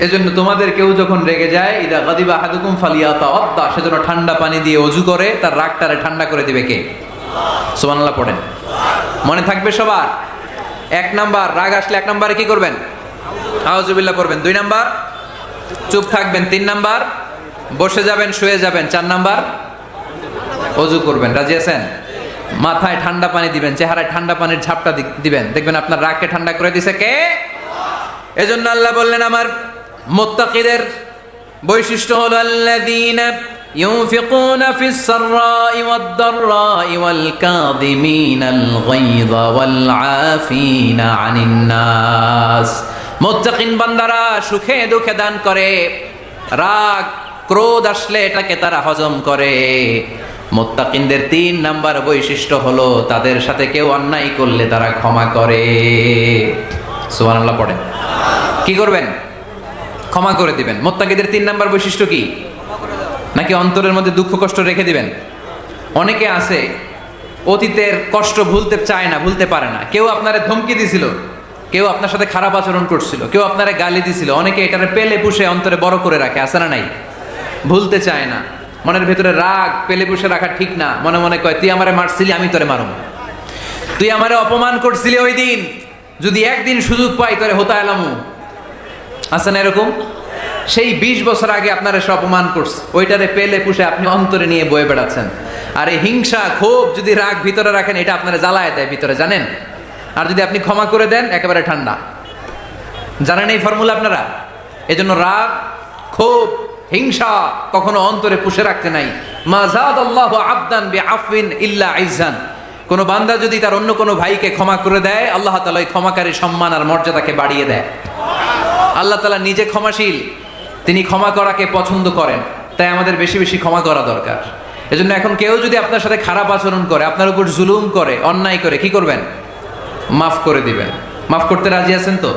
এজন্য তোমাদের কেউ যখন রেগে যায়, ইদা গাদিবা আহাদুকুম ফালিয়াতাওয়াদ্দা, সেজন্য ঠান্ডা পানি দিয়ে ওযু করে তার রাগটারে ঠান্ডা করে দিবে কে? সুবহানাল্লাহ পড়েন। মনে থাকবে সবার? 1 নাম্বার, রাগ আসলে 1 নাম্বারে কি করবেন? আউযুবিল্লাহ পড়বেন। 2 নাম্বার, চুপ থাকবেন। 3 নাম্বার, বসে যাবেন, শুয়ে যাবেন। 4 নাম্বার, ওযু করবেন। রাজি আছেন? মাথায় ঠান্ডা পানি দিবেন, চেহারায় ঠান্ডা পানির ঝাপটা দিবেন, দেখবেন আপনার রাগকে ঠান্ডা করে দিছে কে? এজন্য আল্লাহ বললেন, আমার মুত্তাকিদের বৈশিষ্ট্য হলো আল্লাযীনা ইউনফিকুনা ফিস সাররাই ওয়াদ দাররাই ওয়াল কাযিমিনাল গায়যা ওয়াল আফিনা আনিন নাস। মুত্তাকিন বান্দারা সুখে দুঃখে দান করে, রাগ ক্রোধ আসলে এটাকে তারা হজম করে। মুত্তাকিনদের 3 নাম্বার বৈশিষ্ট্য হলো, তাদের সাথে কেউ অন্যায় করলে তারা ক্ষমা করে। সুবহানাল্লাহ পড়েন। কি করবেন? ক্ষমা করে দিবেন। মুত্তাকিদের 3 নাম্বার বৈশিষ্ট্য কি? নাকি অন্তরের মধ্যে দুঃখ কষ্ট রেখে দিবেন? অনেকে আছে অতীতের কষ্ট ভুলতে চায় না, ভুলতে পারে না। কেউ আপনারে ধমকি দিছিল, কেউ আপনার সাথে খারাপ আচরণ করছিল, কেউ আপনারে গালি দিছিল, অনেকে এটারে পেলে পুষে অন্তরে বড় করে রাখে, আছে না নাই? ভুলতে চায় না। মনের ভেতরে রাগ পেলে পুষে রাখা ঠিক না। মনে মনে কয়, তুই আমারে মারছিলি, আমি তোরে মারুম। তুই আমারে অপমান করছিলি ওই দিন, যদি একদিন সুযোগ পাই তোরে হতা এলামু। আছে না এরকম? সেই 20 বছর আগে আপনারা সব অপমান করছে, ওইটারে পেলে পুষে আপনি অন্তরে নিয়ে বয়ে বেড়াচ্ছেন। আর এই হিংসা ক্ষোভ যদি রাগ ভিতরে রাখেন, এটা আপনারা জ্বালায় দেয় ভিতরে, জানেন? আর যদি আপনি ক্ষমা করে দেন, একেবারে ঠান্ডা। জানেন এই ফর্মুলা আপনারা? এজন্য রাগ ক্ষোভ হিংসা কখনো অন্তরে পুষে রাখতে নাই। মা যাদাল্লাহু আবদান বিআফওয়িন ইল্লা ইজ্জান, কোন বান্দা যদি তার অন্য কোনো ভাইকে ক্ষমা করে দেয়, আল্লাহ তাআলা ওই ক্ষমাকারীর সম্মান আর মর্যাদাকে বাড়িয়ে দেয়। আল্লাহ তাআলা নিজে ক্ষমাশীল, তিনি ক্ষমা করাকে পছন্দ করেন। তাই আমাদের বেশি বেশি ক্ষমা করা দরকার। এজন্য এখন কেউ যদি আপনার সাথে খারাপ আচরণ করে, আপনার উপর জুলুম করে, অন্যায় করে, কি করবেন? মাফ করে দিবেন। মাফ করতে রাজি আছেন তো?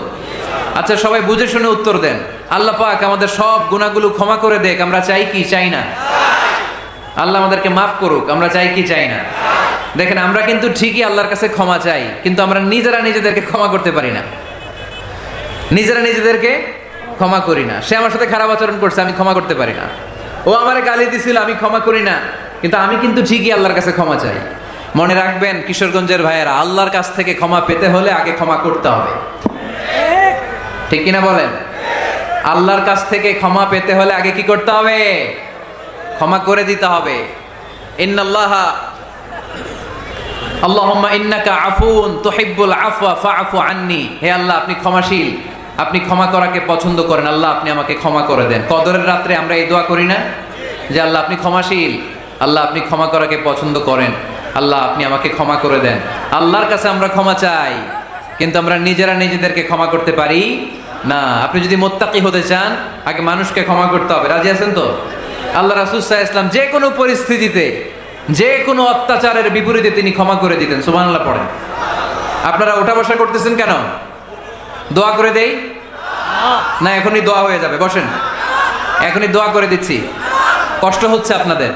আচ্ছা, সবাই বুঝে শুনে উত্তর দেন। আল্লাহ পাক আমাদের সব গুনাহগুলো ক্ষমা করে দেখ, আমরা চাই কি চাই না? আল্লাহ আমাদেরকে মাফ করুক, আমরা চাই কি চাই না? দেখেন, আমরা কিন্তু ঠিকই আল্লাহর কাছে ক্ষমা চাই, কিন্তু আমরা নিজেরা নিজেদেরকে ক্ষমা করতে পারি না। নিজেরা নিজেদেরকে ক্ষমা করি না। সে আমার সাথে খারাপ আচরণ করছে, আমি ক্ষমা করতে পারি না। ও আমারে গালি দিছিল, আমি ক্ষমা করি না, কিন্তু আমি কিন্তু ঠিকই আল্লাহর কাছে ক্ষমা চাই। মনে রাখবেন কিশোরগঞ্জের ভাইয়েরা, আল্লাহর কাছ থেকে ক্ষমা পেতে হলে আগে ক্ষমা করতে হবে। ঠিক কিনা বলেন? আল্লাহর কাছ থেকে ক্ষমা পেতে হলে আগে কি করতে হবে? ক্ষমা করে দিতে হবে। ইন্নাল্লাহা আল্লাহুম্মা ইন্নাকা আফুন তুহিব্বুল আফওয়া ফাআফু আন্নি। হে আল্লাহ, আপনি ক্ষমাশীল, আপনি ক্ষমা করাকে পছন্দ করেন। আল্লাহ, আপনি আমাকে ক্ষমা করে দেন। কদরের রাত্রে আমরা এই দোয়া করি না যে আল্লাহ আপনি ক্ষমাশীল, আল্লাহ আপনি ক্ষমা করাকে পছন্দ করেন, আল্লাহ আপনি আমাকে ক্ষমা করে দেন। আল্লাহর কাছে আমরা ক্ষমা চাই, কিন্তু আমরা নিজেরা নিজেদেরকে ক্ষমা করতে পারি না। আপনি যদি মুত্তাকি হতে চান, আগে মানুষকে ক্ষমা করতে হবে। রাজি আছেন তো? আল্লাহ রাসূল সাল্লাল্লাহু আলাইহি ওয়াসাল্লাম যে কোনো পরিস্থিতিতে, যে কোনো অত্যাচারের বিপরীতে তিনি ক্ষমা করে দিতেন। সুবহানাল্লাহ পড়েন। আপনারা ওঠা বসা করতেছেন কেন? দোয়া করে দেই না? এখনই দোয়া হয়ে যাবে, বসেন। এখনই দোয়া করে দিচ্ছি। কষ্ট হচ্ছে আপনাদের?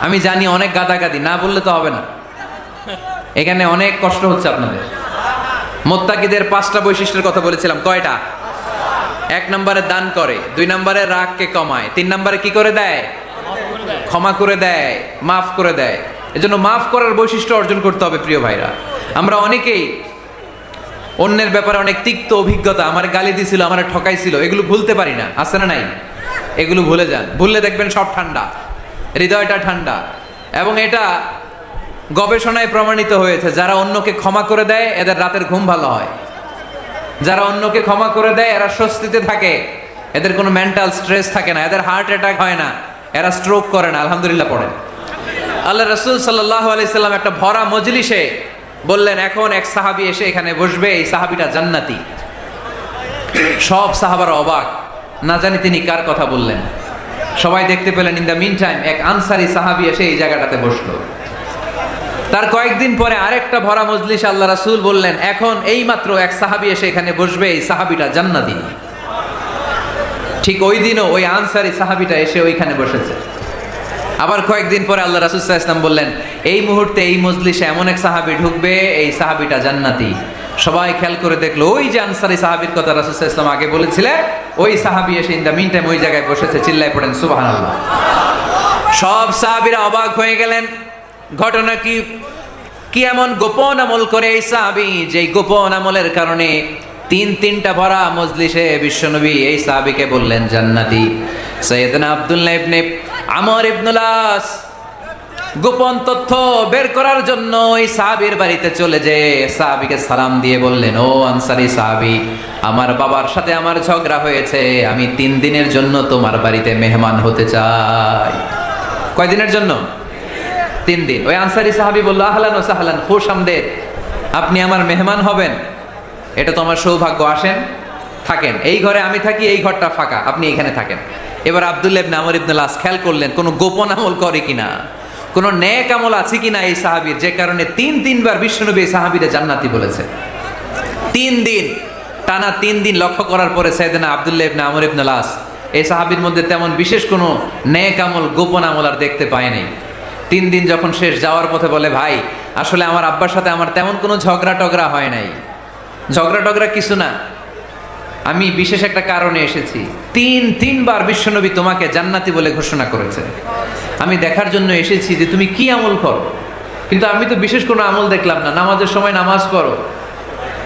আমি জানি অনেক গাদাগাদি, না বললে তো হবে না। এখানে অনেক কষ্ট হচ্ছে আপনাদের। মুত্তাকিদের 5টা বৈশিষ্ট্যের কথা বলেছিলাম। কয়টা? 1 নম্বরে দান করে, 2 নম্বরে রাগকে কমায়, 3 নম্বরে কি করে দেয়? ক্ষমা করে দেয়, মাফ করে দেয়। এজন্য মাফ করার বৈশিষ্ট্য অর্জন করতে হবে প্রিয় ভাইরা। আমরা অনেকেই অন্যের ব্যাপারে অনেক তিক্ত অভিজ্ঞতা, আমার গালি দিছিল, আমার ঠকাইছিল, এগুলো ভুলতে পারি না। আছে না নাই? এগুলো ভুলে যান। ভুললে দেখবেন সব ঠান্ডা, হৃদয়টা ঠান্ডা। এবং এটা গবেষণায় প্রমাণিত হয়েছে, যারা অন্যকে ক্ষমা করে দেয় এদের রাতের ঘুম ভালো হয়। যারা অন্যকে ক্ষমা করে দেয় এরা স্বস্তিতে থাকে, এদের কোনো মেন্টাল স্ট্রেস থাকে না, এদের হার্ট অ্যাটাক হয় না, এরা স্ট্রোক করে না। আলহামদুলিল্লাহ পড়েন। আল্লাহ রাসূল সাল্লাল্লাহু আলাইহি সাল্লাম একটা ভরা মজলিসে বললেন, এখন এক সাহাবী এসে এখানে বসবে, এই সাহাবীটা জান্নাতি। সব সাহাবারা অবাক, না জানি তিনি কার কথা বললেন। সবাই দেখতে পেলেন। ইন দ্য মিন টাইম এক আনসারী সাহাবী এসে এই জায়গাটাতে বসলো। তার কয়েকদিন পরে আরেকটা ভরা মজলিস আল্লাহ রাসূল বললেন, এখন এই মাত্র এক সাহাবী এসে এখানে বসবে, এই সাহাবীটা জান্নাতি। ঠিক ওই দিনও ওই আনসারী সাহাবীটা এসে ওইখানে বসেছে। আবার কয়েকদিন পরে আল্লাহ রাসূল সাল্লাল্লাহু আলাইহি ওয়াসাল্লাম বললেন, এই মুহূর্তে এই মজলিসে এমন এক সাহাবী ঢুকবে, এই সাহাবীটা জান্নাতি। সবাই খেয়াল করে দেখলো, ওই যে আনসারী সাহাবীর কথা রাসূল সাল্লাল্লাহু আলাইহি ওয়াসাল্লাম আগে বলেছিলেন, ওই সাহাবী এসে ইন দ্য মিন টাইম ওই জায়গায় বসেছে। চিল্লায় পড়েন সুবহানাল্লাহ। সব সাহাবীরা অবাক হয়ে গেলেন। ঘটনা কি? কি এমন গোপন আমল করে এই সাহাবী, যে গোপন আমলের কারণে তিনটা ভরা মজলিসে বিশ্বনবী এই সাহাবীকে বললেন জান্নাতি। সাইয়েদনা আব্দুল্লাহ ইবনে আমর ইবনুল আস গোপন তথ্য বের করার জন্য এই সাহাবীর বাড়িতে চলে যেয়ে সাহাবীকে সালাম দিয়ে বললেন, ও আনসারী সাহাবী, আমার বাবার সাথে আমার ঝগড়া হয়েছে, আমি 3 দিনের জন্য তোমার বাড়িতে মেহমান হতে চাই। কয় দিনের জন্য? 3 দিন। ওই আনসারী সাহাবী বলল, আহলান ওয়া সাহলান, খুশ আমদেদ, আপনি আমার মেহমান হবেন, এটা তো আমার সৌভাগ্য। আসেন, থাকেন, এই ঘরে আমি থাকি, এই ঘরটা ফাঁকা, আপনি এখানে থাকেন। এবার আব্দুল্লাহ ইবনে আমর ইবনুল আস খেয়াল করলেন কোনো গোপন আমল করে কিনা, কোনো নেক আমল আছে কিনা এই সাহাবীর, যে কারণে 3বার বিশ্বনবী এই সাহাবীরে জান্নাতি বলেছে। 3 দিন টানা 3 দিন লক্ষ্য করার পরে সাইয়েদনা আব্দুল্লাহ ইবনে আমর ইবনুল আস এই সাহাবীর মধ্যে তেমন বিশেষ কোনো নেক আমল, গোপন আমল আর দেখতে পায় নাই। 3 দিন যখন শেষ, যাওয়ার পথে বলে, ভাই আসলে আমার আব্বার সাথে আমার তেমন কোনো ঝগড়া টগড়া হয় নাই। ঝগড়া টগড়া কিছু না, আমি বিশেষ একটা কারণে এসেছি। 3বার বিশ্বনবী তোমাকে জান্নাতি বলে ঘোষণা করেছে। আমি দেখার জন্য এসেছি যে তুমি কি আমল করো, কিন্তু আমি তো বিশেষ কোনো আমল দেখলাম না। নামাজের সময় নামাজ পড়ো,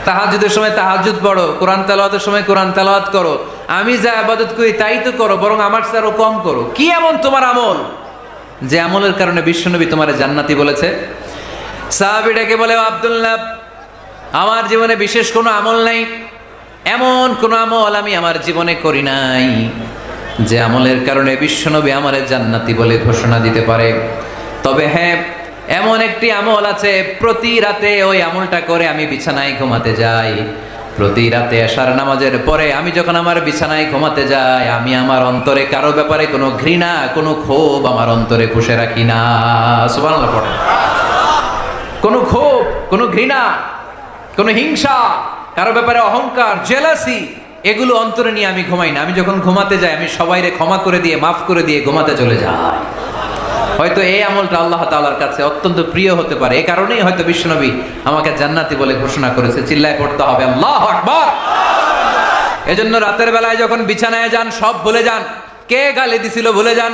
তাহাজ্জুদের সময় তাহাজ্জুদ পড়ো, কোরআন তেলাওয়াতের সময় কোরআন তেলাওয়াত করো, আমি যা ইবাদত করি তাই তো করো, বরং আমার চেয়ে আরো কম করো। কি এমন তোমার আমল যে আমলের কারণে বিশ্বনবী তোমারে জান্নাতি বলেছে? সাহাবীটাকে বলে, আব্দুল্লাহ, আমার জীবনে বিশেষ কোনো আমল নাই, এমন কোন আমল আমি আমার জীবনে করি নাই যে আমলের কারণে বিশ্বনবী আমারে জান্নাতি বলে ঘোষণা দিতে পারে। তবে হ্যাঁ, এমন একটি আমল আছে, প্রতি রাতে ওই আমলটা করে আমি বিছানায় ঘুমাতে যাই। প্রতি রাতে এশার নামাজের পরে আমি যখন আমার বিছানায় ঘুমাতে যাই, আমি আমার অন্তরে কারো ব্যাপারে কোনো ঘৃণা, কোনো ক্ষোভ আমার অন্তরে পুষে রাখি না। সুবহানাল্লাহ পড়েন। কোনো ক্ষোভ, কোনো ঘৃণা কোনো হিংসা, কারো ব্যাপারে অহংকার, জেলাসি, এগুলো অন্তরে নিয়ে আমি ঘুমাই না। আমি যখন ঘুমাতে যাই আমি সবাইরে ক্ষমা করে দিয়ে, মাফ করে দিয়ে ঘুমাতে চলে যাই। হয়তো এই আমলটা আল্লাহ তাআলার কাছে অত্যন্ত প্রিয় হতে পারে। এই কারণেই হয়তো বিশ্বনবী আমাকে জান্নাতি বলে ঘোষণা করেছে। চিল্লায় পড়তে হবে আল্লাহু আকবার। এজন্য রাতের বেলায় যখন বিছানায় যান সব ভুলে যান। কে গালি দিছিল ভুলে যান,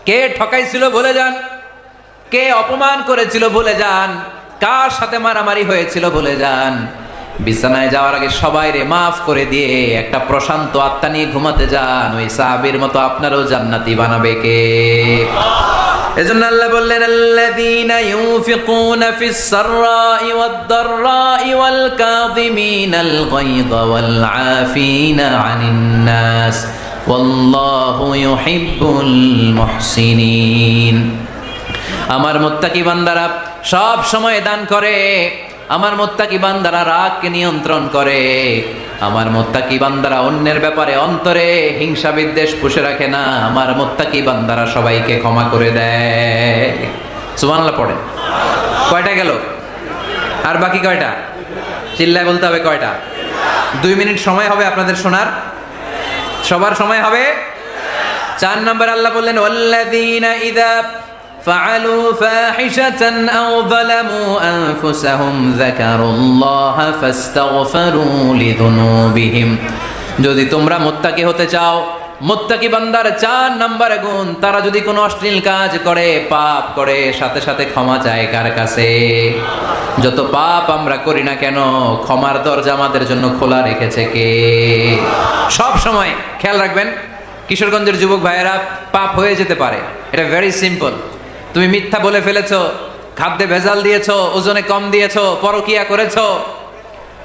কে ঠকাইছিল ভুলে যান, কে অপমান করেছিল ভুলে যান, কার সাথে মারামারি হয়েছিল ভুলে যান। বিছানায় যাওয়ার আগে সবাইরে মাফ করে দিয়ে একটা প্রশান্ত আত্মা নিয়ে ঘুমাতে যান। ওই সাহাবীর মতো আপনারও জান্নাতি বানাবে কে? এজন্য আল্লাহ বললেন, আল্লাযীনা ইউনফিকুনা ফিস সাররাই ওয়াদ দাররাই ওয়াল কাযিমিনাল গায়যা ওয়াল আফিনা আনিন নাস ওয়াল্লাহু ইউহিব্বুল মুহসিনিন। আমার মুত্তাকি বান্দারা সব সময় দান করে, আমার মুত্তাকি বান্দারা রাগকে নিয়ন্ত্রণ করে, আমার মুত্তাকি বান্দারা অন্যের ব্যাপারে অন্তরে হিংসা বিদ্বেষ পুষে রাখে না, আমার মুত্তাকি বান্দারা সবাইকে ক্ষমা করে দেয়। সুবহানাল্লাহ পড়েন। কয়টা গেল? আর বাকি কয়টা? চিল্লায় বলতে হবে কয়টা? 2 মিনিট সময় হবে আপনাদের শোনার। সবার সময় হবে। 4 নম্বর আল্লাহ বললেন, ওয়াল্লাযীনা ইযা فعلوا فاحشة أو ظلموا أنفسهم ذكروا الله فاستغفروا لذنوبهم। যদি তোমরা মুত্তাকি হতে চাও, মুত্তাকি বান্দার 4 নম্বর গুণ, তারা যদি কোনো অশ্লীল কাজ করে, পাপ করে, সাথে সাথে ক্ষমা চায় কার কাছে? যত পাপ আমরা করি না কেন, ক্ষমার দরজা আমাদের জন্য খোলা রেখেছে কে? সব সময় খেয়াল রাখবেন, কিশোরগঞ্জের যুবক ভাইয়েরা, পাপ হয়ে যেতে পারে, এটা ভেরি সিম্পল। তুমি মিথ্যা বলে ফেলেছো, খাদ্যে ভেজাল দিয়েছো, ওজনে কম দিয়েছো, পরকিয়া করেছো,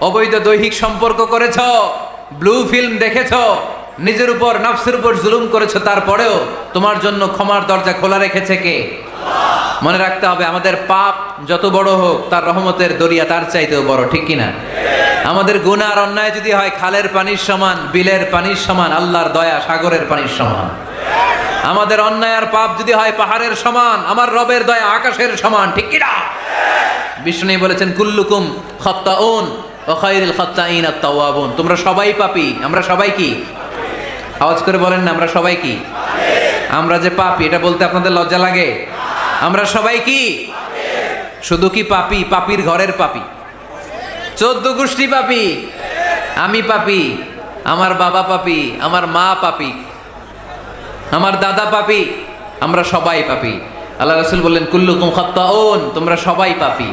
অবৈধ দৈহিক সম্পর্ক করেছো, ব্লু ফিল্ম দেখেছো, নিজের উপর নফসের উপর জুলুম করেছো, তারপরেও তোমার জন্য ক্ষমার দরজা খোলা রেখেছে কে? মনে রাখতে হবে, আমাদের পাপ যত বড় হোক, তার রহমতের দরিয়া তার চাইতেও বড়, ঠিক কিনা? আমাদের গুনাহ আর অন্যায় যদি হয় খালের পানির সমান, বিলের পানির সমান, আল্লাহর দয়া সাগরের পানির সমান। আমাদের অন্যায় আর পাপ যদি হয় পাহাড়ের সমান, আমার রবের দয়া আকাশের সমান, ঠিক কিনা? বিষ্ণু বলেছেন, কুল্লুকুম খাত্তাউন ওয়া খায়রুল খাত্তাইন আত-তাওয়াবুন। তোমরা সবাই পাপী। আমরা সবাই কি? আওয়াজ করে বলেন না, আমরা সবাই কি? আমরা যে পাপী, এটা বলতে আপনাদের লজ্জা লাগে? আমরা সবাই কি? শুধু কি পাপী? পাপীর ঘরের পাপী, 14 গোষ্ঠী পাপী। আমি পাপী, আমার বাবা পাপী, আমার মা পাপী, আমার দাদা পাপী, আমরা সবাই পাপী। আল্লাহ রাসূল বললেন, কুল্লুকুম খাত্তাউন, তোমরা সবাই পাপী,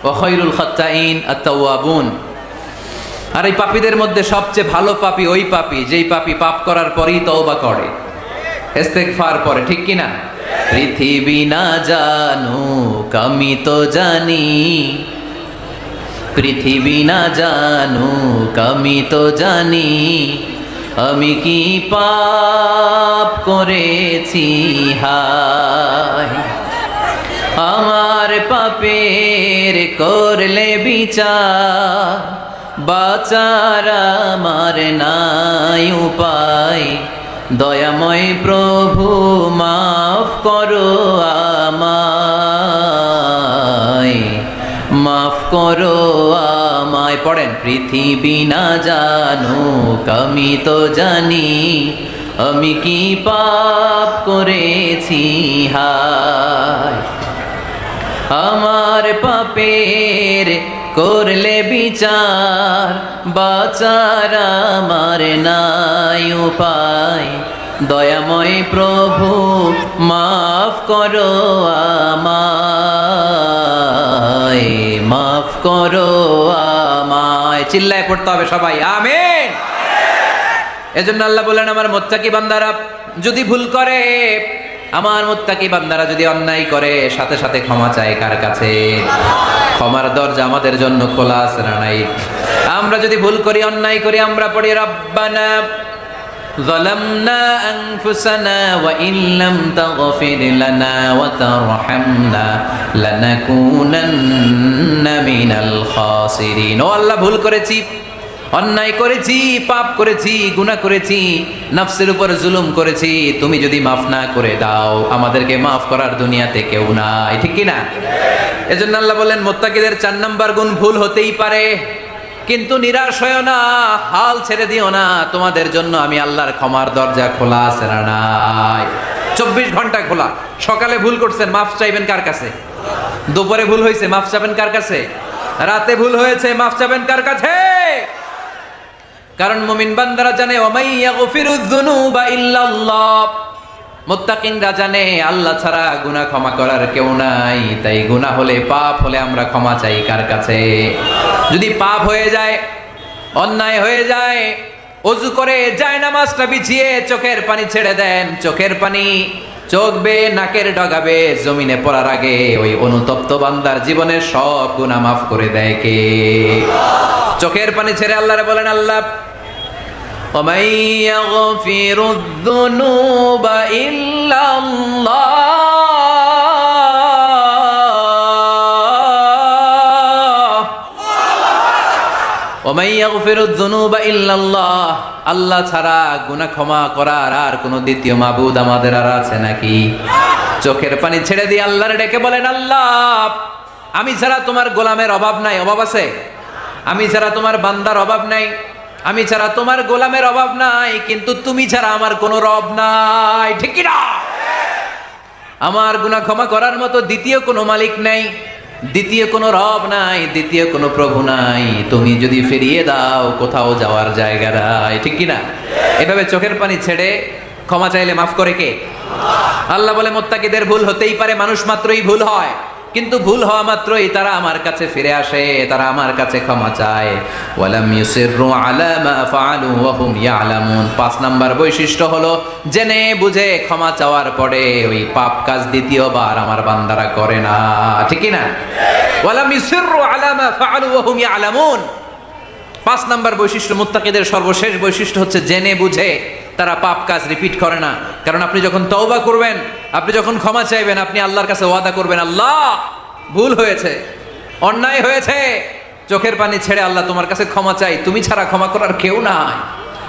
ওয়া খায়রুল খাত্তাইন আত-তাওয়াবুন। আর এই পাপীদের মধ্যে সবচেয়ে ভালো পাপী ওই পাপী যেই পাপী পাপ করার পরেই তওবা করে, ইস্তেগফার করে, ঠিক কিনা? পৃথিবী না জানুক আমি তো জানি, পৃথিবী না জানুক আমি তো জানি, আমি কি পাপ করেছি হায়, আমার পাপের করলে বিচার, বাঁচার আমার নাই উপায়, দয়াময় প্রভু মাফ করো আমায়, মাফ করো আমায়। পড়েন, পৃথিবী না জানুক আমি তো জানি, আমি কি পাপ করেছি হায়, আমার পাপের করলে বিচার, বাঁচার আমার নাই উপায়, দয়াময় প্রভু মাফ করো আমায়, মাফ করো আমায়। চিল্লায় পড়তে হবে সবাই, আমিন। এজন্য আল্লাহ বললেন, আমার মুত্তাকি বান্দারা যদি ভুল করে, আমার মুত্তাকি বান্দারা যদি অন্যায় করে, সাথে সাথে ক্ষমা চায় কার কাছে? ক্ষমার দরজা আমাদের জন্য খোলা আছে না নাই? আমরা যদি ভুল করি, অন্যায় করি, আমরা পড়ি, রব্বানা যালামনা আনফুসানা ওয়া ইন লাম তাগফির লানা ওয়া তারহামনা লানাকুনান্না মিনাল খাসিরিন। ও আল্লাহ, ভুল করেছি, অন্যায় করেছি, পাপ করেছি, গুনাহ করেছি, নফসের উপর জুলুম করেছি, তুমি যদি মাফ না করে দাও, আমাদেরকে মাফ করার দুনিয়াতে কেউ নাই, ঠিক কি না? এজন্য আল্লাহ বলেন মুত্তাকিদের 4 নাম্বার গুণ ভুল হতেই পারে, কিন্তু নিরাশ হয়ো না, হাল ছেড়ে দিও না, তোমাদের জন্য আমি আল্লাহর ক্ষমার দরজা খোলা আছে না নাই? 24 ঘন্টা খোলা। সকালে ভুল করছেন, মাফ চাইবেন কার কাছে? দুপুরে ভুল হয়েছে, মাফ চাইবেন কার কাছে? রাতে ভুল হয়েছে, মাফ চাইবেন কার কাছে? কারণ মুমিন বান্দারা জানে ওয়ামাই ইয়াগফিরুয যুনুবা ইল্লাল্লাহ, মুত্তাকিনরা জানে আল্লাহ ছাড়া গুনাহ ক্ষমা করার কেউ নাই। তাই গুনাহ হলে, পাপ হলে আমরা ক্ষমা চাই কার কাছে? যদি পাপ হয়ে যায়, অন্যায় হয়ে যায়, ওযু করে জায়নামাজটা বিছিয়ে চোখের পানি ছেড়ে দেন, চোখের পানি চোখ বেয়ে নাকের ডগাবে জমিনে পড়ার আগে ওই অনুতপ্ত বান্দার জীবনের সব গুনাহ মাফ করে দেয় কে? চোখের পানি ছেড়ে আল্লাহরে বলেন, আল্লাহ وَمَن يَغْفِرُ الذُّنُوبَ إِلَّا اللَّهُ وَمَن يَغْفِرُ الذُّنُوبَ إِلَّا اللَّهُ, আল্লাহ ছাড়া গুনাহ ক্ষমা করার আর কোনো দ্বিতীয় মাবুদ আমাদের আর আছে নাকি? চোখের পানি ছেড়ে দিয়ে আল্লাহরে ডেকে বলেন, আল্লাহ আমি ছাড়া তোমার গোলামের অভাব নাই, অভাব আছে? আমি ছাড়া তোমার বান্দার অভাব নাই, আমি ছাড়া তোমার গোলামের অভাব নাই, কিন্তু তুমি ছাড়া আমার কোনো রব নাই, ঠিক কি না? আমার গুনাহ ক্ষমা করার মতো দ্বিতীয় কোনো মালিক নাই, দ্বিতীয় কোনো রব নাই, দ্বিতীয় কোনো প্রভু নাই। তুমি যদি ফিরিয়ে দাও, কোথাও যাওয়ার জায়গা নাই, ঠিক কি না? এভাবে চোখের পানি ছেড়ে ক্ষমা চাইলে মাফ করে কে? আল্লাহ বলে মুত্তাকিদের ভুল হতেই পারে, মানুষ মাত্রই ভুল হয়, কিন্তু ভুল হওয়া মাত্রই তারা আমার কাছে ফিরে আসে, তারা আমার কাছে ক্ষমা চায়। ওয়ালাম ইউসিররু আলা মা ফাআলু ওয়া হুম ইয়ালামুন। 5 নাম্বার বৈশিষ্ট্য হলো জেনে বুঝে ক্ষমা চাওয়ার পরে ওই পাপ কাজ দ্বিতীয়বার আমার বান্দারা করে না, ঠিক কি না? ওয়ালাম ইউসিররু আলা মা ফাআলু ওয়া হুম ইয়ালামুন। 5 নাম্বার বৈশিষ্ট্য, মুত্তাকিদের সর্বশেষ বৈশিষ্ট্য হচ্ছে জেনে বুঝে তারা পাপ কাজ রিপিট করে না। কারণ আপনি যখন তওবা করবেন, আপনি যখন ক্ষমা চাইবেন, আপনি আল্লাহর কাছে ওয়াদা করবেন, আল্লাহ ভুল হয়েছে, অন্যায় হয়েছে, চোখের পানি ছেড়ে আল্লাহ তোমার কাছে ক্ষমা চাই, তুমি ছাড়া ক্ষমা করার কেউ নাই,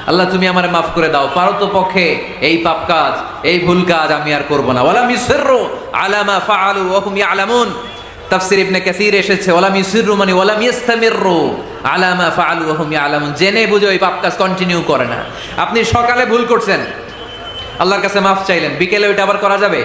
আল্লাহ তুমি আমারে মাফ করে দাও, পারো তো পক্ষে এই পাপ কাজ, এই ভুল কাজ আমি আর করব না। ওয়ালাম ইউসিররু আলা মা ফাআলু ওয়া হুম ইয়ালামুন। তাফসীর ইবনে কাসীর এসেছে ওয়ালাম ইউসিররু মানে ওয়ালাম ইস্তামিররু আলা মা ফাআলু ওয়া হুম ইয়ালামুন, জেনে বুঝে ওই পাপ কাজ কন্টিনিউ করে না। আপনি সকালে ভুল করছেন, আল্লাহর কাছে মাফ চাইলেন, বিকেলে ওইটা আবার করা যাবে?